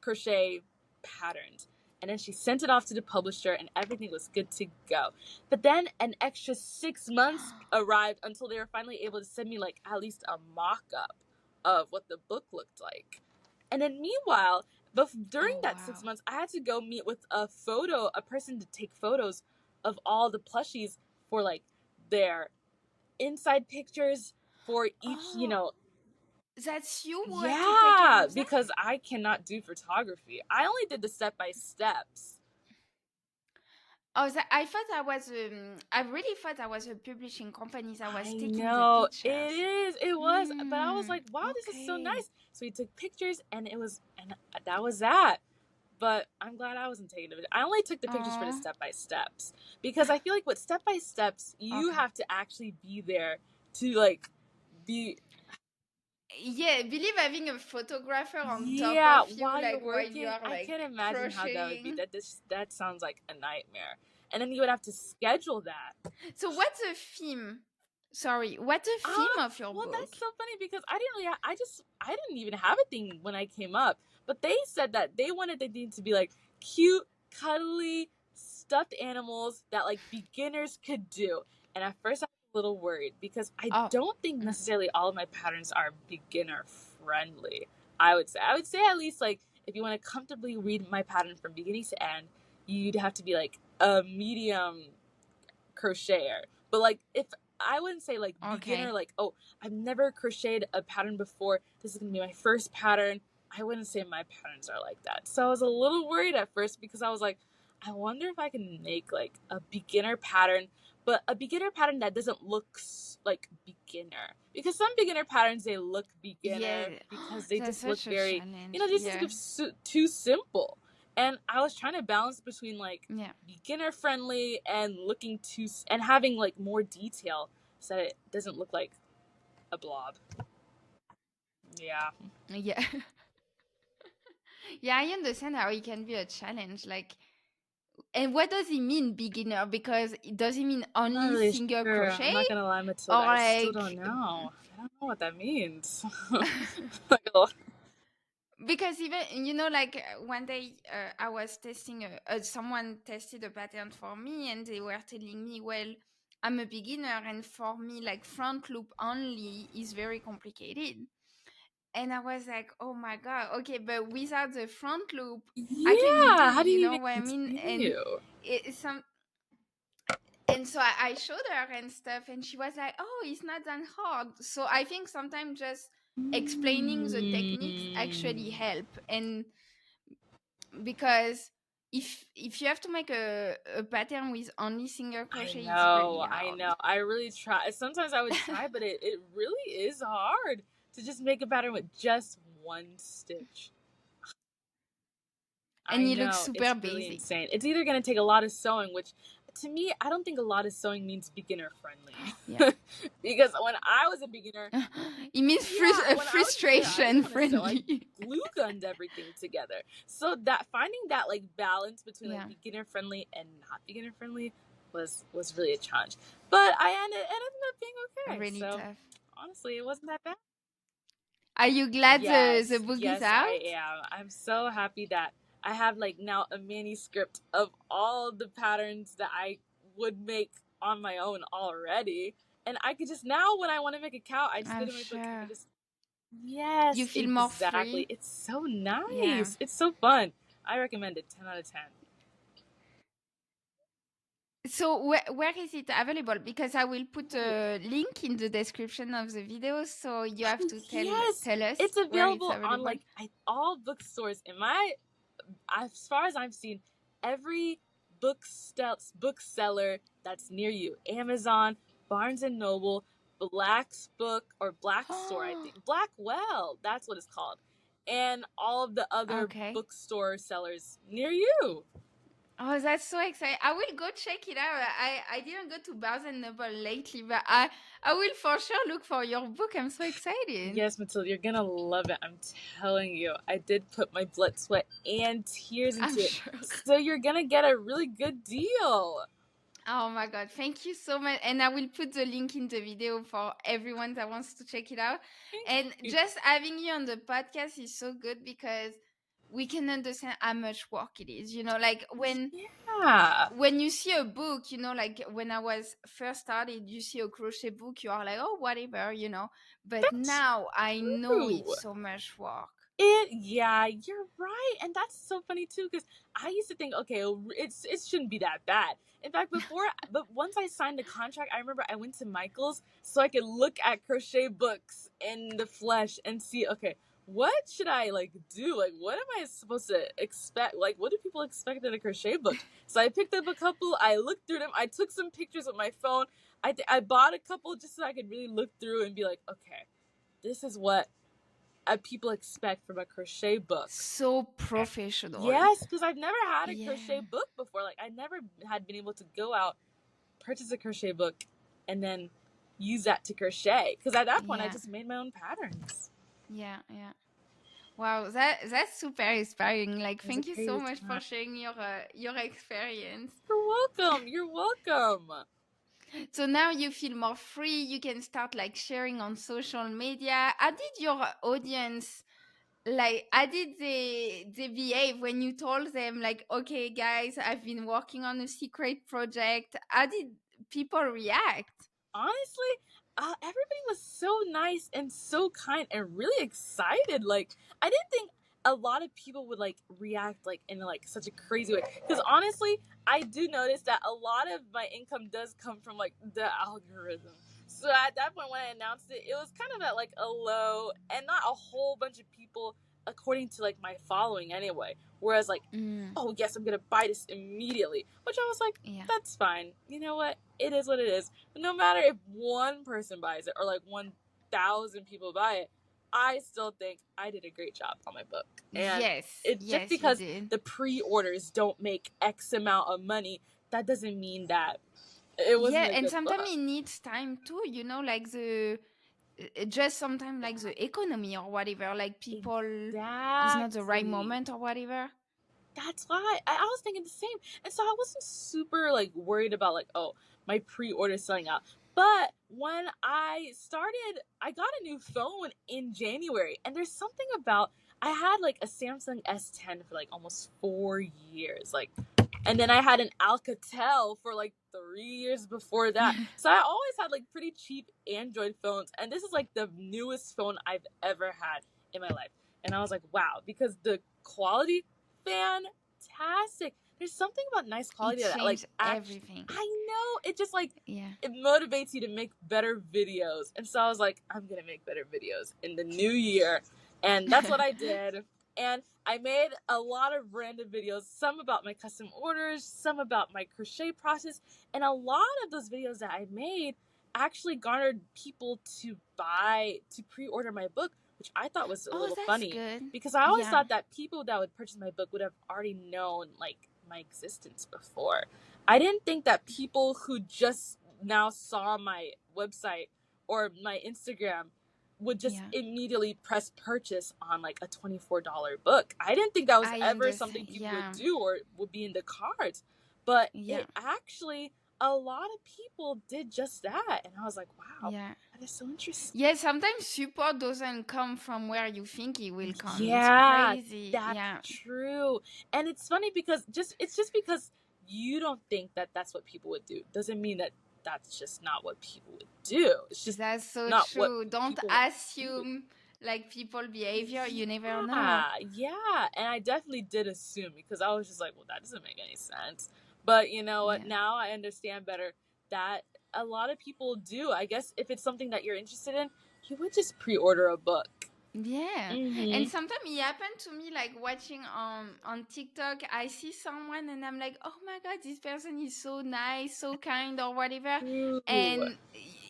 crochet patterns. And then she sent it off to the publisher and everything was good to go. But then an extra 6 months arrived until they were finally able to send me like at least a mock-up of what the book looked like. And then meanwhile, during that 6 months, I had to go meet with a person to take photos of all the plushies for like their inside pictures for each, That's you who had to take care of that? because I cannot do photography. I only did the step-by-steps. Oh, I really thought I was a publishing company that was taking know, the pictures. it was. But I was like, wow, this is so nice. So we took pictures, and that was that. But I'm glad I wasn't taking it. I only took the pictures for the step-by-steps, because I feel like with step-by-steps, you have to actually be there to like be. Yeah, believe having a photographer on top of you, while like you're while working, you are I like can't imagine how that would be. crocheting. That sounds like a nightmare. And then you would have to schedule that. So what's the theme? Sorry, what's the theme of your book? Well, that's so funny because I didn't even have a theme when I came up. But they said that they wanted the theme to be like cute, cuddly, stuffed animals that like beginners could do. And at first I was a little worried because I don't think necessarily all of my patterns are beginner friendly. I would say at least like if you want to comfortably read my pattern from beginning to end, you'd have to be like a medium crocheter. But like if I wouldn't say like beginner, like, oh, I've never crocheted a pattern before, this is gonna be my first pattern. I wouldn't say my patterns are like that. So I was a little worried at first because I was like, I wonder if I can make like a beginner pattern, but a beginner pattern that doesn't look like beginner. Because some beginner patterns, they look beginner because they just look very, too simple. And I was trying to balance between like beginner friendly and and having like more detail so that it doesn't look like a blob. Yeah. Yeah, I understand how it can be a challenge. Like And what does it mean, beginner? Because does it mean I'm not only really single sure. crochet, I'm not gonna lie, or Matilda. I still don't know. I don't know what that means. because even like one day I was testing someone tested a pattern for me, and they were telling me, well, I'm a beginner, and for me, like, front loop only is very complicated. And I was like, oh my god, okay, but without the front loop I can Yeah, do, how do you you know even what I mean? And continue? it's some and so I showed her and stuff, and she was like, oh, it's not that hard. So I think sometimes just explaining the techniques actually Mm. help. And because if you have to make a pattern with only single crochet, it's really I hard. know. I really try. Sometimes I would try, but it really is hard to just make a pattern with just one stitch. I And you look know. super It's really basic. insane. It's either going to take a lot of sewing, which to me, I don't think a lot of sewing means beginner friendly. Yeah. Because when I was a beginner, It means yeah, when I was a beginner, I frustration didn't want to sew. I friendly. glue gunned everything together. So that finding that like balance between Yeah. like beginner friendly and not beginner friendly was really a challenge. But it ended up being okay. Really So tough. honestly, it wasn't that bad. Are you glad the Yes, book is yes, out? I am. I'm so happy that I have like now a manuscript of all the patterns that I would make on my own already. And I could just now when I want to make a cow, I just go I'm to my book and I sure. just yes, You feel more exactly. free. It's so Yeah. nice. It's so fun. I recommend it. 10 out of 10. So where is it available? Because I will put a link in the description of the video, so you have to Yes, tell us it's where it's available on available. like all bookstores. As far as I've seen, every bookseller that's near you, Amazon, Barnes and Noble, Black's Book or Black Store, I think Blackwell, that's what it's called, and all of the other Okay. bookstore sellers near you. Oh, that's so exciting! I will go check it out. I didn't go to Barnes and Noble lately, but I will for sure look for your book. I'm so excited. Yes, Matilda, you're gonna love it. I'm telling you. I did put my blood, sweat, and tears I'm into it. sure. So you're gonna get a really good deal. Oh my god, thank you so much. And I will put the link in the video for everyone that wants to check it out. And just having you on the podcast is so good because we can understand how much work it is. Like Yeah. when you see a book, like when I was first started, you see a crochet book, you are like, oh, whatever. But That's now I know true. it's so much work. Yeah, you're right, and that's so funny too. Because I used to think, okay, it shouldn't be that bad. In fact, but once I signed the contract, I remember I went to Michael's so I could look at crochet books in the flesh and see, okay, what should I like do? Like, what am I supposed to expect? Like, what do people expect in a crochet book? So I picked up a couple. I looked through them. I took some pictures with my phone. I bought a couple just so I could really look through and be like, okay, this is what people expect from a crochet book. So professional. Yes, because I've never had a Yeah. crochet book before. Like, I never had been able to go out, purchase a crochet book, and then use that to crochet. Because at that point, I just made my own patterns. Yeah. Wow, that's super inspiring. Like, thank you so much time. for sharing your experience. You're welcome. So now you feel more free. You can start like sharing on social media. How did your audience, like, how did they behave when you told them, like, okay, guys, I've been working on a secret project? How did people react? Honestly, everybody was so nice and so kind and really excited. Like, I didn't think a lot of people would like react like in like such a crazy way. Because honestly, I do notice that a lot of my income does come from like the algorithm. So at that point when I announced it, it was kind of at like a low and not a whole bunch of people according to like my following anyway. Whereas like, oh yes, I'm gonna buy this immediately. Which I was like, that's fine. You know what? It is what it is. But no matter if one person buys it or like 1,000 people buy it, I still think I did a great job on my book. And just because the pre-orders don't make X amount of money, that doesn't mean that it wasn't a and good sometimes book. it needs time too, like just sometimes like the economy or whatever, like people is not the right moment or whatever. That's why I was thinking the same. And so I wasn't super like worried about like, oh, my pre-order selling out. But when I got a new phone in January, and there's something about I had like a Samsung S10 for like almost 4 years, like, and then I had an Alcatel for like 3 years before that. So I always had like pretty cheap Android phones, and this is like the newest phone I've ever had in my life. And I was like, wow, because the quality, fantastic. There's something about nice quality It that like changed everything. I know, it just like Yeah. it motivates you to make better videos. And so I was like, I'm gonna make better videos in the new year. And that's what I did. And I made a lot of random videos, some about my custom orders, some about my crochet process. And a lot of those videos that I made actually garnered people to pre-order my book, which I thought was a little that's funny. good. Because I always Yeah. thought that people that would purchase my book would have already known like my existence before. I didn't think that people who just now saw my website or my Instagram would just immediately press purchase on like a $24 book. I didn't think that was ever something people would do or would be in the cards. But it actually, a lot of people did just that. And I was like, wow, that is so interesting. Yeah, sometimes support doesn't come from where you think it will come. Yeah, it's crazy. That's true. And it's funny because it's just because you don't think that that's what people would do doesn't mean that that's just not what people would do. It's just that's so not true. Don't assume like people behavior. You never know. Yeah, and I definitely did assume because I was just like, well, that doesn't make any sense. But you know what? Now I understand better that a lot of people do. I guess if it's something that you're interested in, you would just pre-order a book. Yeah. And sometimes it happened to me, like watching on TikTok, I see someone and I'm like, oh my God, this person is so nice, so kind or whatever. True. And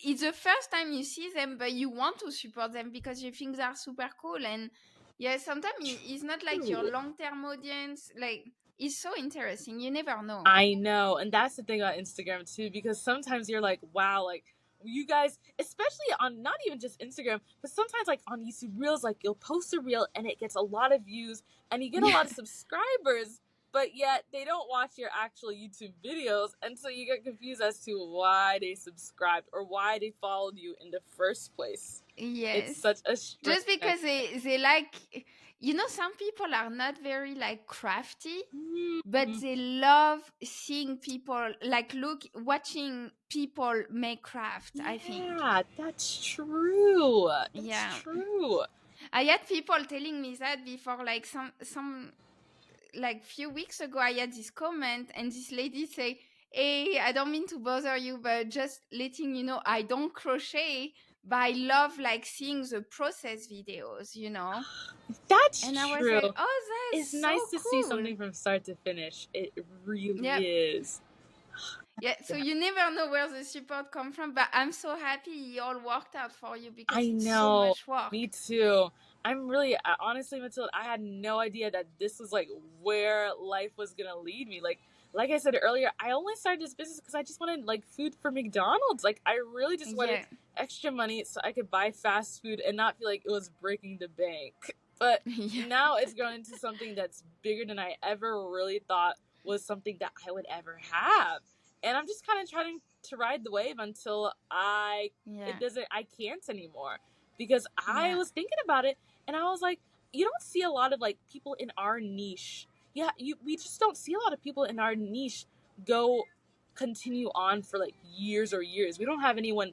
it's the first time you see them, but you want to support them because you think they're super cool. And yeah, sometimes it's not like your long-term audience. Like, it's so interesting. You never know. I know. And that's the thing about Instagram too, because sometimes you're like, wow, like you guys, especially on not even just Instagram, but sometimes like on YouTube Reels, like you'll post a reel and it gets a lot of views and you get a lot of subscribers, but yet they don't watch your actual YouTube videos. And so you get confused as to why they subscribed or why they followed you in the first place. Yes. It's such a just because they like, you know, some people are not very like crafty, but they love seeing people like watching people make craft. I think. Yeah, that's true. That's true. I had people telling me that before, like some like few weeks ago, I had this comment and this lady say, hey, I don't mean to bother you, but just letting you know, I don't crochet, but I love like seeing the process videos, you know. That's and true. I was like, oh, that's it's so nice to cool. see something from start to finish. It really is. Yeah, so you never know where the support come from, but I'm so happy it all worked out for you because it's so much work. Me too. I'm really, honestly, Matilda, I had no idea that this was like where life was gonna lead me. Like I said earlier, I only started this business because I just wanted like food for McDonald's. Like I really just wanted extra money so I could buy fast food and not feel like it was breaking the bank. But now it's grown into something that's bigger than I ever really thought was something that I would ever have. And I'm just kind of trying to ride the wave until I can't anymore. Because I was thinking about it and I was like, you don't see a lot of like people in our niche. Yeah, we just don't see a lot of people in our niche continue on for like years or years. We don't have anyone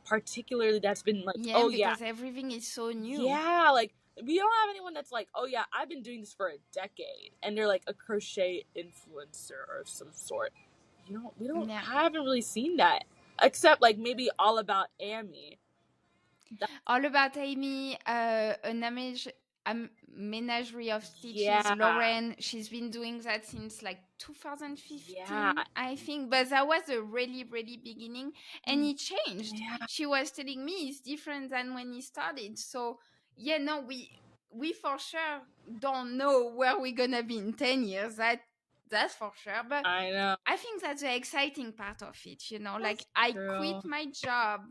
particularly that's been like, because everything is so new. Yeah, like we don't have anyone that's like, oh yeah, I've been doing this for a decade and they're like a crochet influencer of some sort. We haven't really seen that, except like maybe All About Amy. All About Amy, a menagerie of stitches. Lauren, she's been doing that since like 2015, I think. But that was the really, really beginning, and it changed. She was telling me it's different than when it started. So yeah, no, we for sure don't know where we're gonna be in 10 years. That's for sure. But I know. I think that's the exciting part of it, you know. Like I quit my job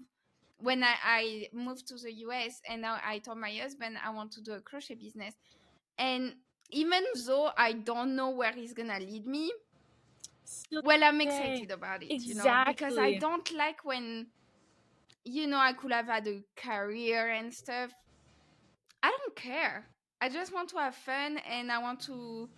when I moved to the US, and now I told my husband I want to do a crochet business. And even though I don't know where it's gonna lead me, Still well, I'm okay. excited about it, because I Exactly. don't like when, I could have had a career and stuff. I don't care. I just want to have fun, and I want to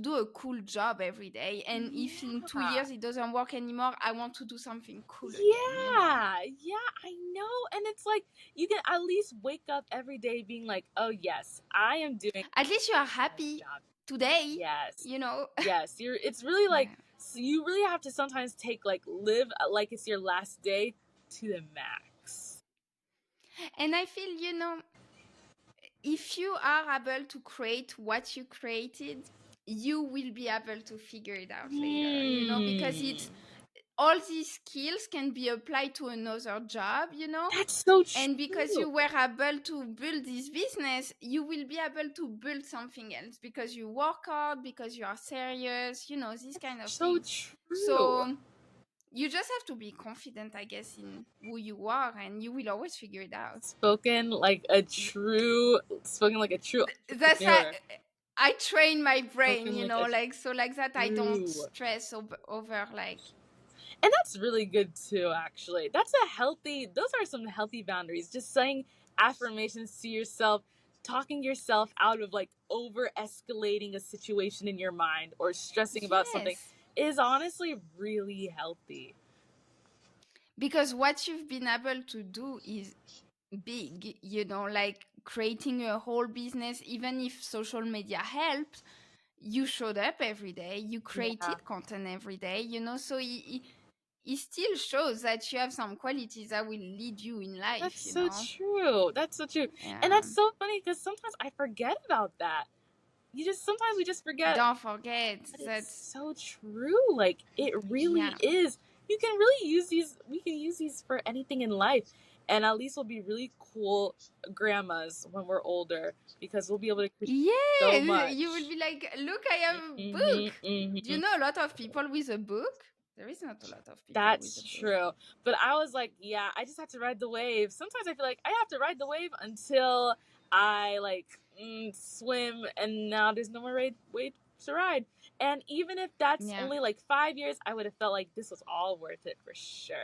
do a cool job every day. And if in 2 years it doesn't work anymore, I want to do something cool again. Yeah, I know. And it's like you can at least wake up every day being like, oh yes, I am doing At least you are my happy job. today. Yes. You know. Yes. It's really like Yeah. so you really have to sometimes live like it's your last day to the max. And I feel, if you are able to create what you created, you will be able to figure it out later, because it's all these skills can be applied to another job, That's so and because true. you were able to build this business, you will be able to build something else because you work hard, because you are serious, these kind of So things. true. So you just have to be confident, I guess, in who you are, and you will always figure it out. Spoken like a true That's how entrepreneur. I train my brain, Spoken like a like that. I don't true. stress over like. And that's really good too, actually. Those are some healthy boundaries. Just saying affirmations to yourself, talking yourself out of like over escalating a situation in your mind or stressing about something Yes, is honestly really healthy. because what you've been able to do is big, like creating a whole business. Even if social media helps, you showed up every day, you Yeah. created content every day, so it still shows that you have some qualities that will lead you in That's life. so true. That's so true. And Yeah, that's so funny because sometimes I forget about that. Sometimes we just forget. don't forget But it's that. so true. Like it Yeah, really is. You can really use these. We can use these for anything in life, and at least we'll be really cool grandmas when we're older because we'll be able to create so yes, you will much. be like, look, I have a Hmm. book. Do you know a lot of people with a book? There is not a lot of people with That's a book. true. But I was like, yeah, I just have to ride the wave. Sometimes I feel like I have to ride the wave until I swim, and now there's no more wave to ride. And even if that's Yeah, only like 5 years, I would have felt like this was all worth it for sure.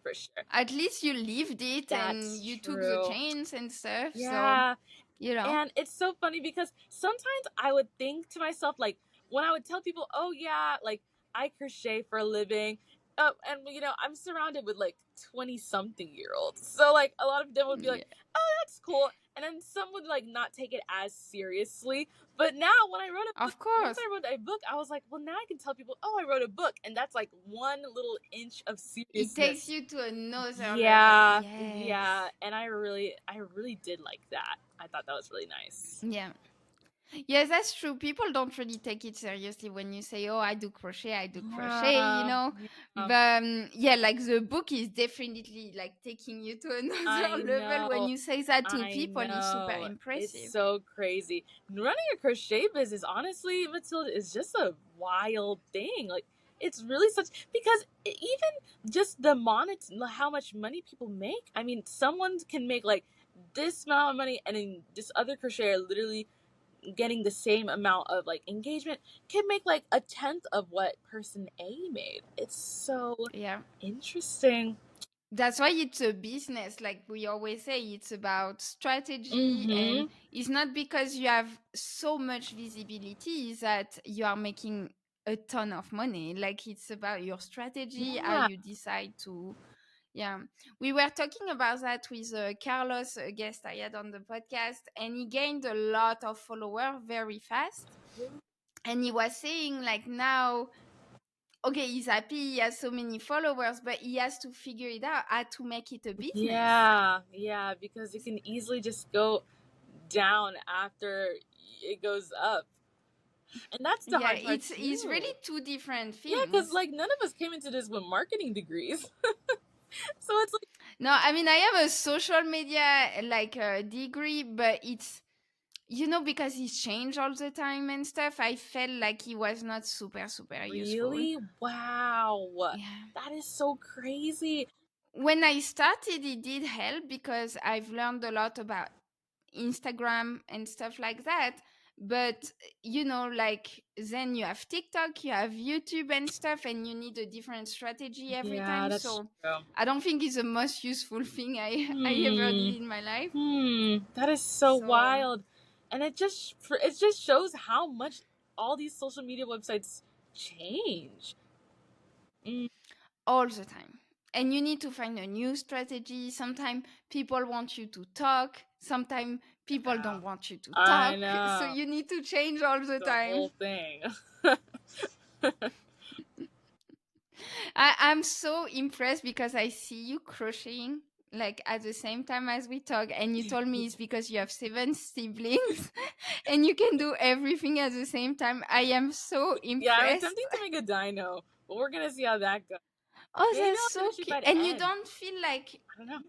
For sure. at least you lived it and That's you took the true. chains and stuff. So Yeah. you know, And it's so funny because sometimes I would think to myself, like, when I would tell people, oh, yeah, like, I crochet for a living. And, I'm surrounded with like 20-something-year-olds. So, like, a lot of them would be like, yeah, oh, that's cool. And then some would, like, not take it as seriously. But now, of once course. I wrote a book, I was like, well, now I can tell people, oh, I wrote a book. And that's like one little inch of It takes seriousness. you to another level. Yeah, Yes. yeah, and I really did like that. I thought that was really nice. Yeah. Yes, that's true. People don't really take it seriously when you say, "Oh, I do crochet," Yeah, yeah, But yeah, like the book is definitely like taking you to I another level. When know, you say that to I people, it's super know. It's impressive. so crazy. Running a crochet business, honestly, Matilda, is just a wild thing. Like, it's really such because even just how much money people make. I mean, someone can make like this amount of money, and then this other crocheter literally getting the same amount of like engagement can make like a tenth of what person A made. It's so Yeah. interesting. That's why it's a business. Like we always say, it's about strategy, and Mm-hmm. it's not because you have so much visibility that you are making a ton of money. Like it's about your strategy, how Yeah. you decide to. Yeah, we were talking about that with Carlos, a guest I had on the podcast, and he gained a lot of followers very fast. And he was saying, like, now, okay, he's happy, he has so many followers, but he has to figure it out how to make it a business. Yeah, because it can easily just go down after it goes up. And that's the Yeah, hard part it's really too. two different Yeah, because things. like none of us came into this with marketing degrees. So it's like, No, I mean, I have a social media like degree, but it's, because he's changed all the time and stuff, I felt like he was not super useful. really? Wow. Yeah. That is so crazy. When I started, it did help because I've learned a lot about Instagram and stuff like that. but like then you have TikTok, you have YouTube and stuff, and you need a different strategy every Yeah, time. that's So true. I don't think it's the most useful thing I ever Hmm. did in my life. That is so So wild. And it just shows how much all these social media websites change. Mm, all the time. And you need to find a new strategy. Sometimes people want you to talk, sometimes people yeah. don't want you to I talk. So know. you need to change all the The whole time. thing. I'm so impressed because I see you crocheting like at the same time as we talk, and you told me it's because you have 7 siblings and you can do everything at the same time. I am so Yeah, I'm impressed. attempting to make a dino, but we're gonna see how that goes. Oh, Maybe that's I'll so finish it cute. by the And you end. don't feel like I don't know.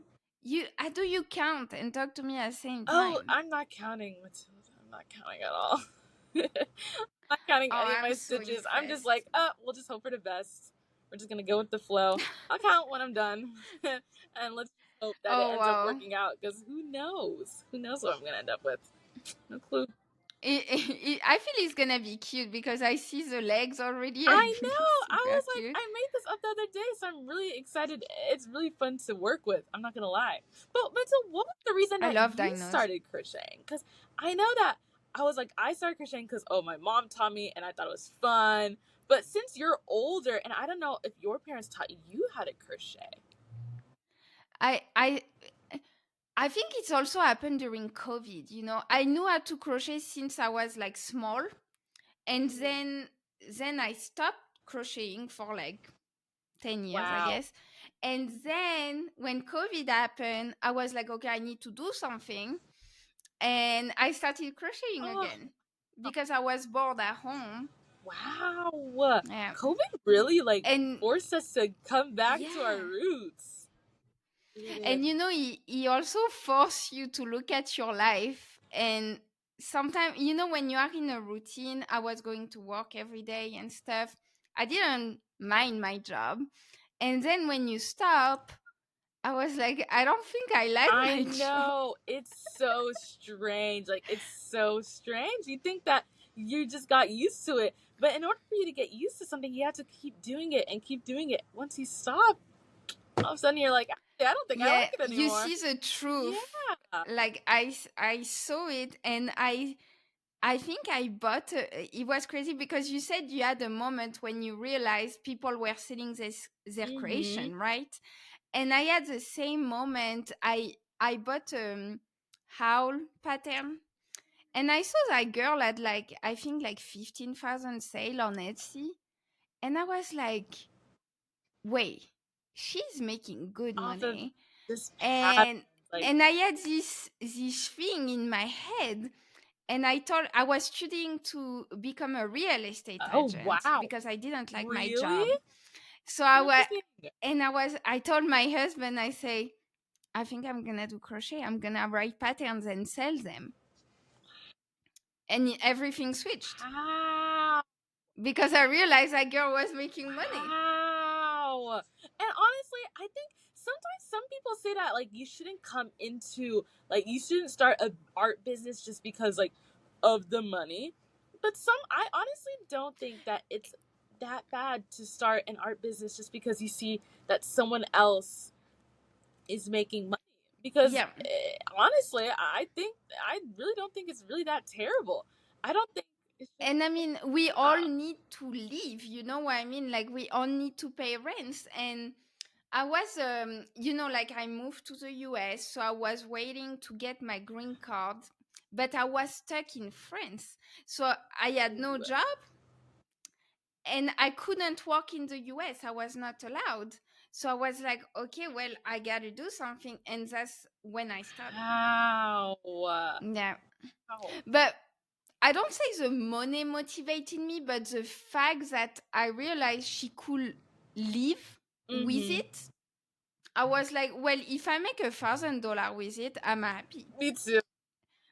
you do you count and talk to me at the same Oh, time? I'm not counting, Matilda. I'm not counting at all. I'm not counting Oh, any of my I'm so stitches. I'm just impressed. like, we'll just hope for the best. We're just gonna go with the flow. I'll count when I'm done, and let's just hope that it Oh, ends up wow. working out. Because who knows? Who knows what I'm gonna end up with? No clue. I feel it's gonna be cute because I see the legs already and I know. it's I super was like, cute. I made this up the other day, so I'm really excited. It's really fun to work with. I'm not gonna lie. But Mental, what was the reason I that love you dinos. started crocheting? Because I know that I was like, I started crocheting because my mom taught me, and I thought it was fun. But since you're older, and I don't know if your parents taught you how to crochet. I I I think it's also happened during COVID. I knew how to crochet since I was like small, and then I stopped crocheting for like 10 years, I Wow. guess. And then when COVID happened, I was like, okay, I need to do something, and I started crocheting Oh, again because I was bored at home. wow. Yeah, COVID really and forced us to come back to our yeah. roots. Really And did. he also force you to look at your life. And sometimes, when you are in a routine, I was going to work every day and stuff. I didn't mind my job. And then when you stop, I was like, I don't think I like I my job. know. It's so strange. It's so strange. You think that you just got used to it. But in order for you to get used to something, you have to keep doing it and keep doing it. Once you stop, all of a sudden you're like, "Actually, I don't think I like Yeah, it you anymore." see the truth. Yeah. Like I saw it, and I think I bought. It was crazy because you said you had a moment when you realized people were selling their Mm-hmm. creation, right? And I had the same moment. I bought howl pattern, and I saw that girl at like I think like 15,000 sale on Etsy, and I was like, wait, she's making good Off of money. this pattern. and Like, and I had this thing in my head, and I thought I was studying to become a real estate oh, agent wow. because I didn't like my Really? job. So I was, Interesting. and I told my husband, I say, I think I'm gonna do crochet. I'm gonna write patterns and sell them, and everything switched How? because I realized that girl was making money. Wow. And honestly, I think sometimes some people say that you shouldn't come into you shouldn't start a art business just because of the money. But I honestly don't think that it's that bad to start an art business just because you see that someone else is making money. Because Yeah. honestly, I really don't think it's really that terrible. I don't think it should. And I mean, we all Yeah. need to live, you know what I mean? Like, we all need to pay rents. And I was, like I moved to the US, so I was waiting to get my green card, but I was stuck in France. So I had no Ooh. job, and I couldn't work in the US. I was not allowed. So I was like, okay, well, I got to do something. And that's when I stopped. How? Yeah. How? But I don't say the money motivated me, but the fact that I realized she could live with Mm-hmm. it, I was like, well, if I make $1,000 with it, I'm happy. Me too.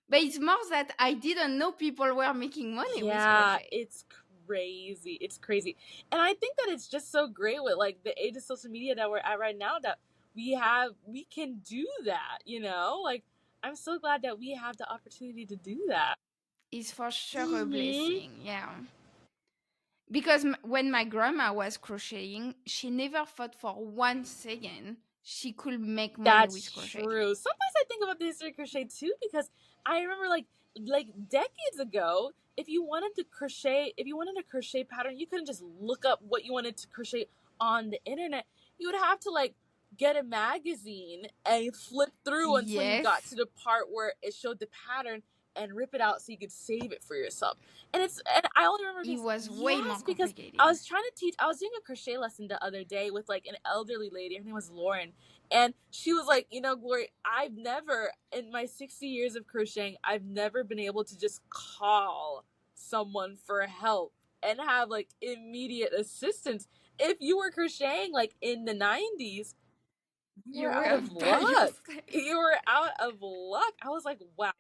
But it's more that I didn't know people were making money with Yeah, crochet. it's crazy. It's crazy. And I think that it's just so great with the age of social media that we're at right now that we can do that, you know? I'm so glad that we have the opportunity to do that. is for sure a Mm-hmm. blessing. Yeah. Because when my grandma was crocheting, she never thought for 1 second she could make money with That's crochet. true. Sometimes I think about the history of crochet too, because I remember like decades ago, if you wanted a crochet pattern, you couldn't just look up what you wanted to crochet on the internet. You would have to like get a magazine and flip through until you got Yes, to the part where it showed the pattern and rip it out so you could save it for yourself. And I only remember it because was way more because I complicated. was trying to teach. I was doing a crochet lesson the other day with like an elderly lady. Her name was Lauren, and she was like, Glory, I've never, in my 60 years of crocheting, I've never been able to just call someone for help and have like immediate assistance. If you were crocheting like in the 90s, you were You out were of by luck. yourself. You were out of luck. I was like, wow,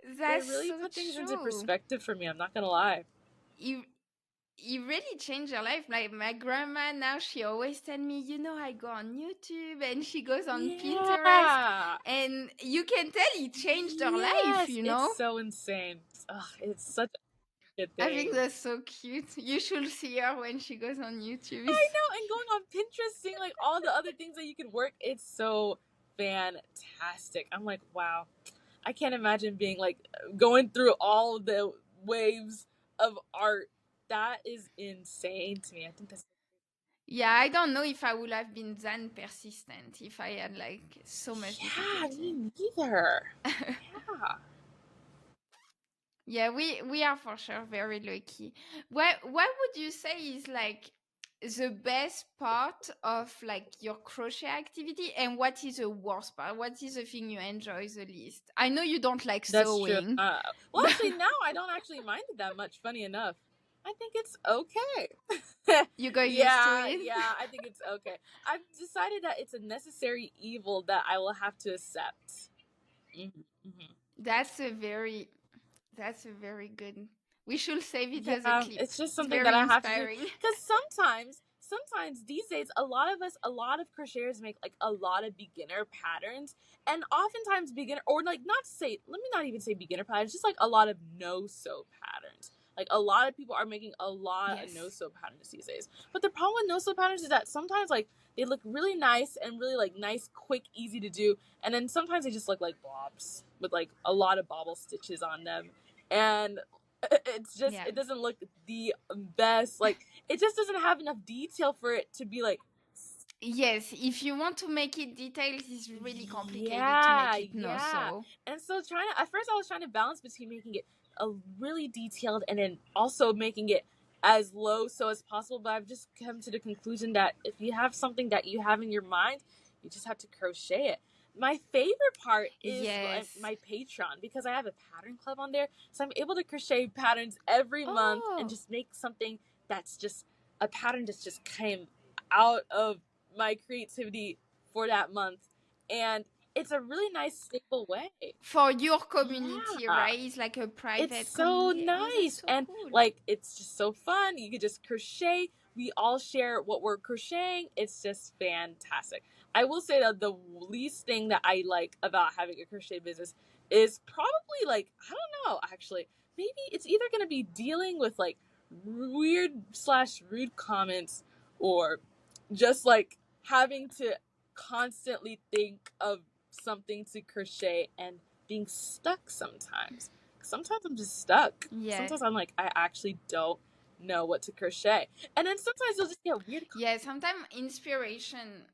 it That's really so put things into true. perspective for me. I'm not going to lie. You it really changed your life. Like my grandma now, she always tell me, I go on YouTube and she goes on Pinterest, Yeah. and you can tell it changed her life. Yes. It's so insane. Ugh, it's such a good I think thing. that's so cute. You should see her when she goes on YouTube. I know, and going on Pinterest, seeing like all the other things that you can work, it's so fantastic. I'm like, wow, I can't imagine being like going through all the waves of art. That is insane to me. I think that's Yeah, I don't know if I would have been that persistent if I had like so much yeah, difficulty. me neither. Yeah, Yeah, we are for sure very lucky. What would you say is like the best part of like your crochet activity, and what is the worst part? What is the thing you enjoy the least? I know you don't like that's true. sewing, Well, but actually, now I don't actually mind it that much. Funny enough, I think it's okay. you got used to Yeah, it. yeah, I think it's okay. I've decided that it's a necessary evil that I will have to accept. Hmm. That's a very that's a very good. We should save it as a Yeah, clip. it's just It's something that very I have to do inspiring. because sometimes these days, a lot of crocheters make like a lot of beginner patterns, and oftentimes beginner or like not say, let me not even say beginner patterns, just like a lot of no sew patterns. Like a lot of people are making a lot of no Yes. sew patterns these days. But the problem with no sew patterns is that sometimes like they look really nice and really like nice, quick, easy to do, and then sometimes they just look like blobs with like a lot of bobble stitches on them. And it's just Yeah. it doesn't look the best, like it just doesn't have enough detail for it to be like Yes, if you want to make it detailed, it's really complicated to yeah, make it no yeah. so. And so at first I was trying to balance between making it a really detailed and then also making it as low so as possible, but I've just come to the conclusion that if you have something that you have in your mind, you just have to crochet it. My favorite part is Yes. my Patreon, because I have a pattern club on there, so I'm able to crochet patterns every month and Oh, just make something that's just a pattern that's just came out of my creativity for that month, and it's a really nice stable way. for your community, Yeah, right? It's like a it's private so community. Oh, that's nice, so and cool. like it's just so fun. You could just crochet. We all share what we're crocheting. It's just fantastic. I will say that the least thing that I like about having a crochet business is probably like, I don't know, actually. Maybe it's either going to be dealing with like weird slash rude comments, or just like having to constantly think of something to crochet and being stuck sometimes. Sometimes I'm just stuck. Yeah. Sometimes I'm like, I actually don't know what to crochet. And then sometimes you'll just get weird. Yeah, sometimes inspiration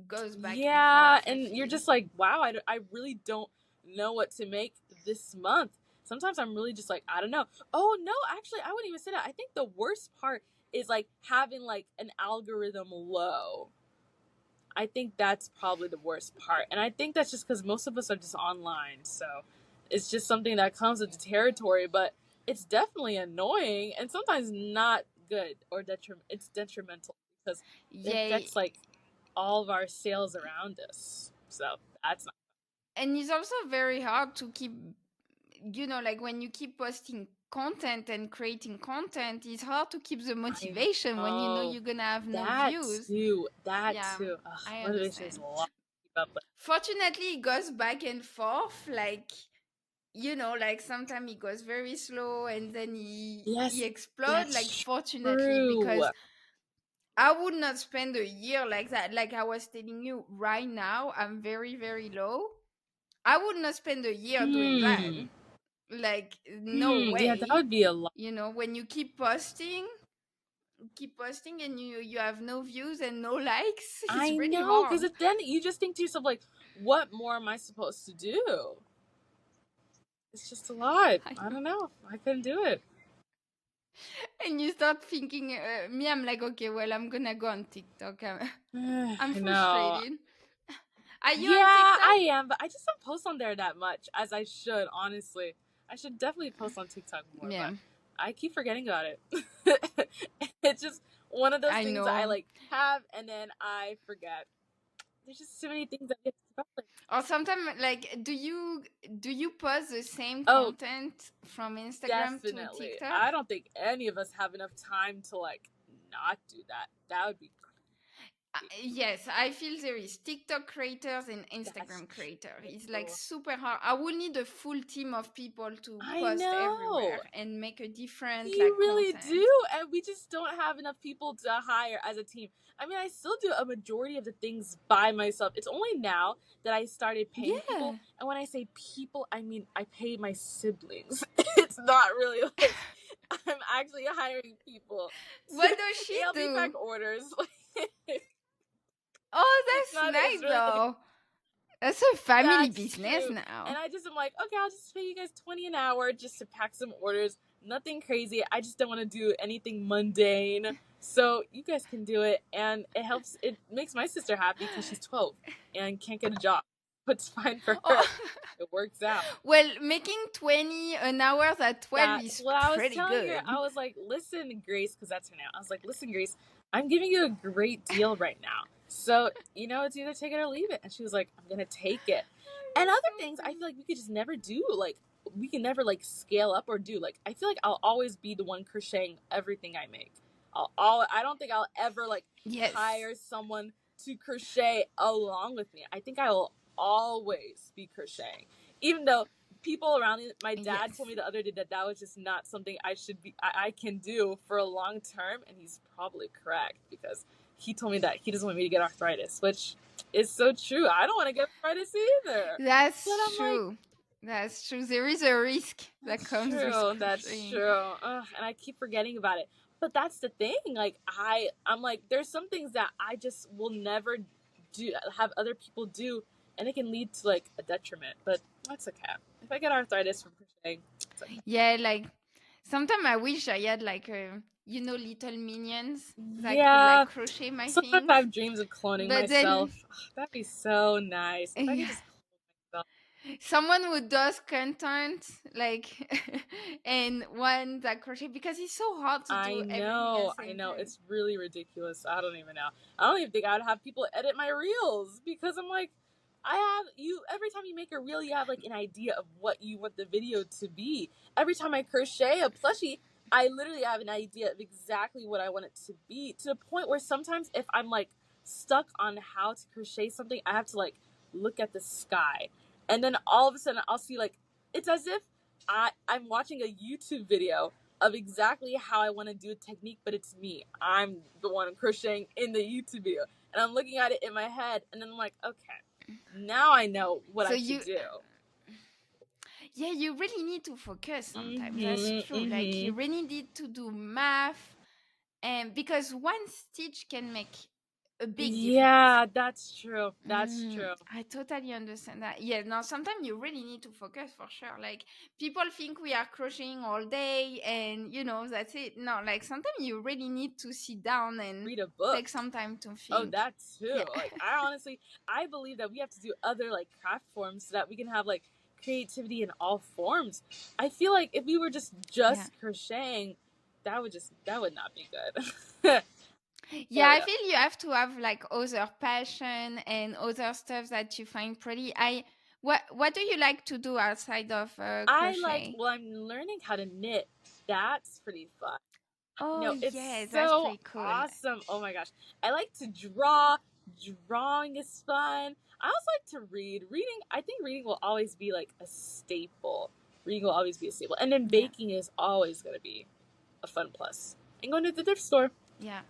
goes back and Yeah, forth, I and you're feel. just like, wow, I really don't know what to make this month. Sometimes I'm really just like, I don't know. Oh, no, actually, I wouldn't even say that. I think the worst part is like having like an algorithm low. I think that's probably the worst part. And I think that's just because most of us are just online. So it's just something that comes with the territory, but it's definitely annoying and sometimes not good, or it's detrimental because it Yeah, affects like all of our sales around us. So that's not. and it's also very hard to keep, like when you keep posting content and creating content, it's hard to keep the I motivation when you know know you're gonna have no that views. too. That Yeah, too. I Motivation is understand. a lot to keep up with. Fortunately, it goes back and forth. Like you know, like sometimes he goes very slow and then he Yes, explodes. Like, that's fortunately, true. because I would not spend a year like that. Like I was telling you, right now I'm very, very low. I would not spend a year doing that. Hmm. Like, no Yeah, that way. would be a lot. You know, when you keep posting and you have no views and no likes, it's I really know, hard. because then you just think to yourself, like, what more am I supposed to do? It's just a lot. I I know. don't know. I couldn't do it. And you start thinking, me, I'm like, okay, well, I'm gonna go on TikTok. I'm I know. frustrated. Are you on Yeah, TikTok? I am, but I just don't post on there that much as I should, honestly. I should definitely post on TikTok more, Yeah, but I keep forgetting about it. It's just one of those I things that I know. like have and then I forget. There's just so many things that get stuck. Or sometimes, like, do you post the same Oh, content from Instagram to definitely. TikTok? I don't think any of us have enough time to like not do that. That would be Yes, I feel there is TikTok creators and that's Instagram creator. It's like true. super hard. I would need a full team of people to I post everywhere know. and make a different You like really content. do, and we just don't have enough people to hire as a team. I mean, I still do a majority of the things by myself. It's only now that I started paying people, Yeah. and when I say people, I mean I pay my siblings. It's not really like I'm actually hiring people to What does she help me pack do? orders. Oh, It's that's not. It's nice really though. That's a family that's business true. And now. I just am like, okay, I'll just pay you guys 20 an hour just to pack some orders. Nothing crazy. I just don't want to do anything mundane. So you guys can do it. And it helps. It makes my sister happy because she's 12 and can't get a job. But it's fine for her. Oh, It works out. well, making 20 an hour at 12 That's is what I was pretty telling her. good. I was like, listen, Grace, because that's her name. I was like, listen, Grace, I'm giving you a great deal right now. So, it's either take it or leave it. And she was like, I'm going to take it. And other So things I funny. feel like we could just never do. Like, we can never, like, scale up or do. Like, I feel like I'll always be the one crocheting everything I make. I don't think I'll ever, like, Yes. hire someone to crochet along with me. I think I will always be crocheting. Even though people around me, my dad Yes. told me the other day that was just not something I can do for a long term, and he's probably correct because he told me that he doesn't want me to get arthritis, which is so true. I don't want to get arthritis either. That's But I'm like, true. That's true. There is a risk that that's comes with true. That's crocheting. true. Ugh, and I keep forgetting about it. But that's the thing. Like I'm like, there's some things that I just will never have other people do, and it can lead to like a detriment. But that's okay. If I get arthritis from crocheting, it's okay. Yeah, like sometimes I wish I had like little minions that could Yeah. like crochet my Sometimes I things. have dreams of cloning But then myself. Ugh, that'd be so nice if I could yeah, just clone myself. someone who does content like and one that crochet because it's so hard to do everything at the I same know. time. It's really ridiculous. I don't even know. I don't even think I would have people edit my reels because I'm like, I have you every time you make a reel, you have like an idea of what you want the video to be. Every time I crochet a plushie, I literally have an idea of exactly what I want it to be, to the point where sometimes if I'm like stuck on how to crochet something, I have to like look at the sky. And then all of a sudden I'll see like it's as if I'm watching a YouTube video of exactly how I want to do a technique, but it's me. I'm the one crocheting in the YouTube video. And I'm looking at it in my head, and then I'm like, okay, now I know what So I should do. yeah, you really need to focus sometimes. That's Mm-hmm, true. Like you mm-hmm. really need to do math, and because one stitch can make a big difference. Yeah, that's true. That's true. I totally understand that. Yeah, now sometimes you really need to focus for sure. Like people think we are crocheting all day and that's it. No, like sometimes you really need to sit down and Read a book. take some time to Oh, think. that too. Yeah. Like I believe that we have to do other like craft forms so that we can have like creativity in all forms. I feel like if we were just Yeah. crocheting, that would not be good. Yeah, I feel you have to have like other passion and other stuff that you find pretty. What do you like to do outside of crochet? I'm learning how to knit. That's pretty fun. Oh No, it's yes, that's so pretty cool. awesome. Oh my gosh. I like to draw. Drawing is fun. I also like to read. I think reading will always be like a staple reading will always be a staple. And then baking is always going to be a fun plus. And going to the thrift store. Yeah.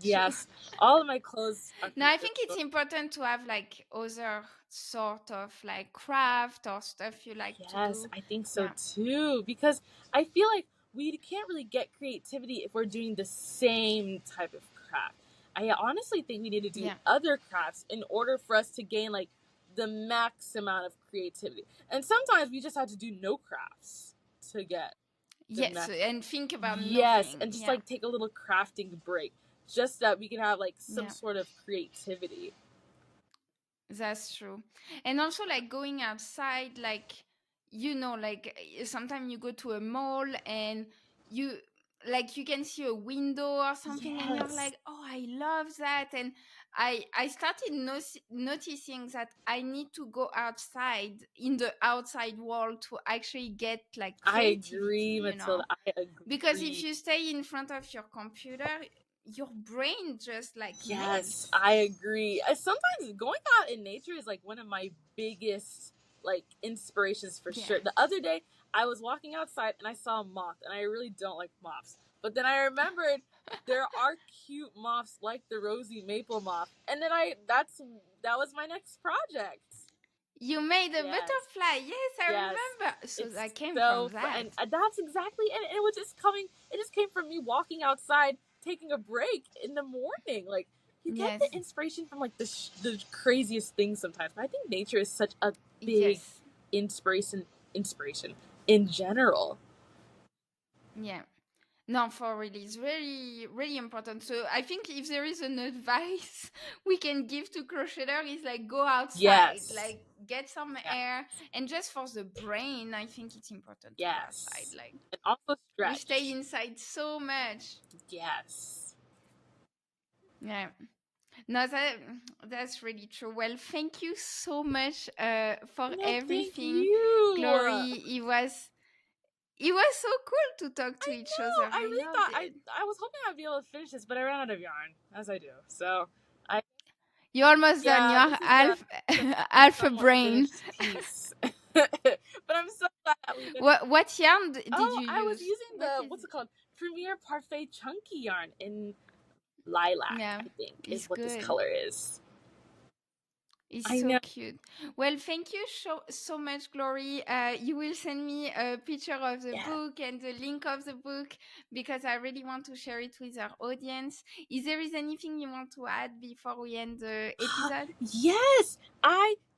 Yes. All of my clothes are No, I think it's important to have like other sort of like craft or stuff you like to do. Yes, I think so too. Because I feel like we can't really get creativity if we're doing the same type of craft. I honestly think we need to do other crafts in order for us to gain like the max amount of creativity. And sometimes we just have to do no crafts to get and think about nothing. And just like take a little crafting break, just that we can have like some sort of creativity. That's true. And also like going outside, like, you know, like sometimes you go to a mall and you can see a window or something and you're like, oh, I love that. And I started noticing that I need to go outside in the outside world to actually get like creativity. I agree, Matilda. I agree. Because if you stay in front of your computer, your brain just like yes, I agree. Sometimes going out in nature is like one of my biggest like inspirations for sure. The other day I was walking outside and I saw a moth, and I really don't like moths. But then I remembered there are cute moths like the rosy maple moth, and then that was my next project. You made a butterfly. Yes, I remember. So that came from that. And that's exactly, and it was just coming. It just came from me walking outside, taking a break in the morning. Like, you get the inspiration from like the craziest things sometimes. But I think nature is such a big inspiration in general. Yeah. No, for really, it's really, really important. So I think if there is an advice we can give to crocheter is like go outside, like get some air, and just for the brain, I think it's important to go outside. Like, and also stretch. We stay inside so much. Yes. Yeah. No, that's really true. Well, thank you so much for everything, Glory. It was so cool to talk to each other. I really thought I was hoping I'd be able to finish this, but I ran out of yarn, as I do. So you're almost done. You're alpha brain. But I'm so glad. What yarn did you use? I was using the what's it called? Premier Parfait Chunky yarn in lilac. I think is what this color is. It's so cute. Well, thank you so much, Glory. You will send me a picture of the book and the link of the book because I really want to share it with our audience. Is there anything you want to add before we end the episode? Yes.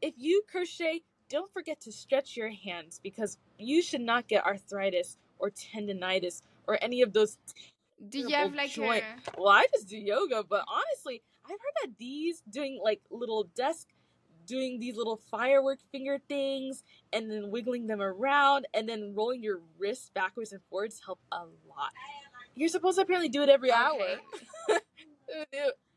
If you crochet, don't forget to stretch your hands because you should not get arthritis or tendonitis or any of those. Do you have like joint? Well, I just do yoga, but honestly, I've heard that these doing like little doing these little firework finger things and then wiggling them around and then rolling your wrists backwards and forwards help a lot. You're supposed to apparently do it every hour.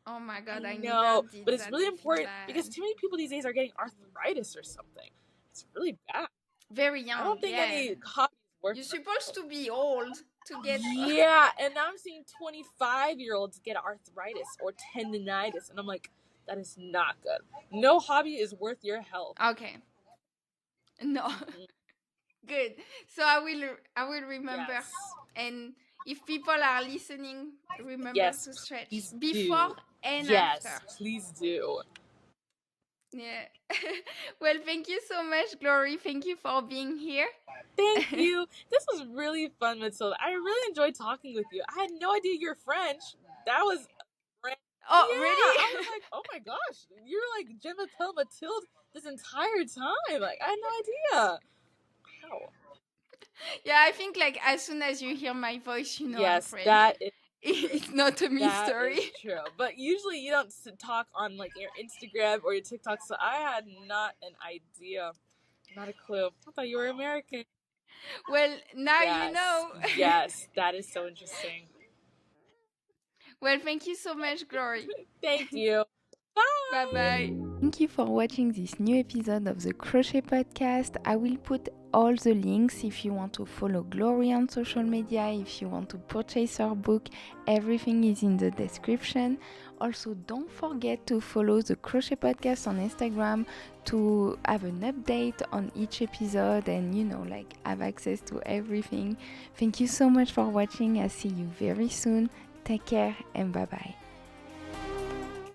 Oh my God, I know, but it's really important because too many people these days are getting arthritis or something. It's really bad. Very young. I don't think any hobbies work. You're supposed to be old to get. Yeah, and now I'm seeing 25-year-olds get arthritis or tendonitis, and I'm like, that is not good. No hobby is worth your health. Okay. No. Good. So I will remember. Yes. And if people are listening, remember to stretch before and after. Yes, please do. Yeah. Well, thank you so much, Glory. Thank you for being here. Thank you. This was really fun, Matilda. I really enjoyed talking with you. I had no idea you're French. That was Oh, yeah, really? I was like, oh my gosh, you're like Mathilde this entire time. Like, I had no idea. Wow. Yeah, I think like as soon as you hear my voice, you know I'm French. That is. It's not a mystery. That is true. But usually you don't talk on like your Instagram or your TikTok, so I had not an idea. Not a clue. I thought you were American. Well, now you know. Yes, that is so interesting. Well, thank you so much, Glory. Thank you. Bye. Bye-bye. Thank you for watching this new episode of the Crochet Podcast. I will put all the links if you want to follow Glory on social media, if you want to purchase her book. Everything is in the description. Also, don't forget to follow the Crochet Podcast on Instagram to have an update on each episode and, have access to everything. Thank you so much for watching. I'll see you very soon. Take care and bye-bye.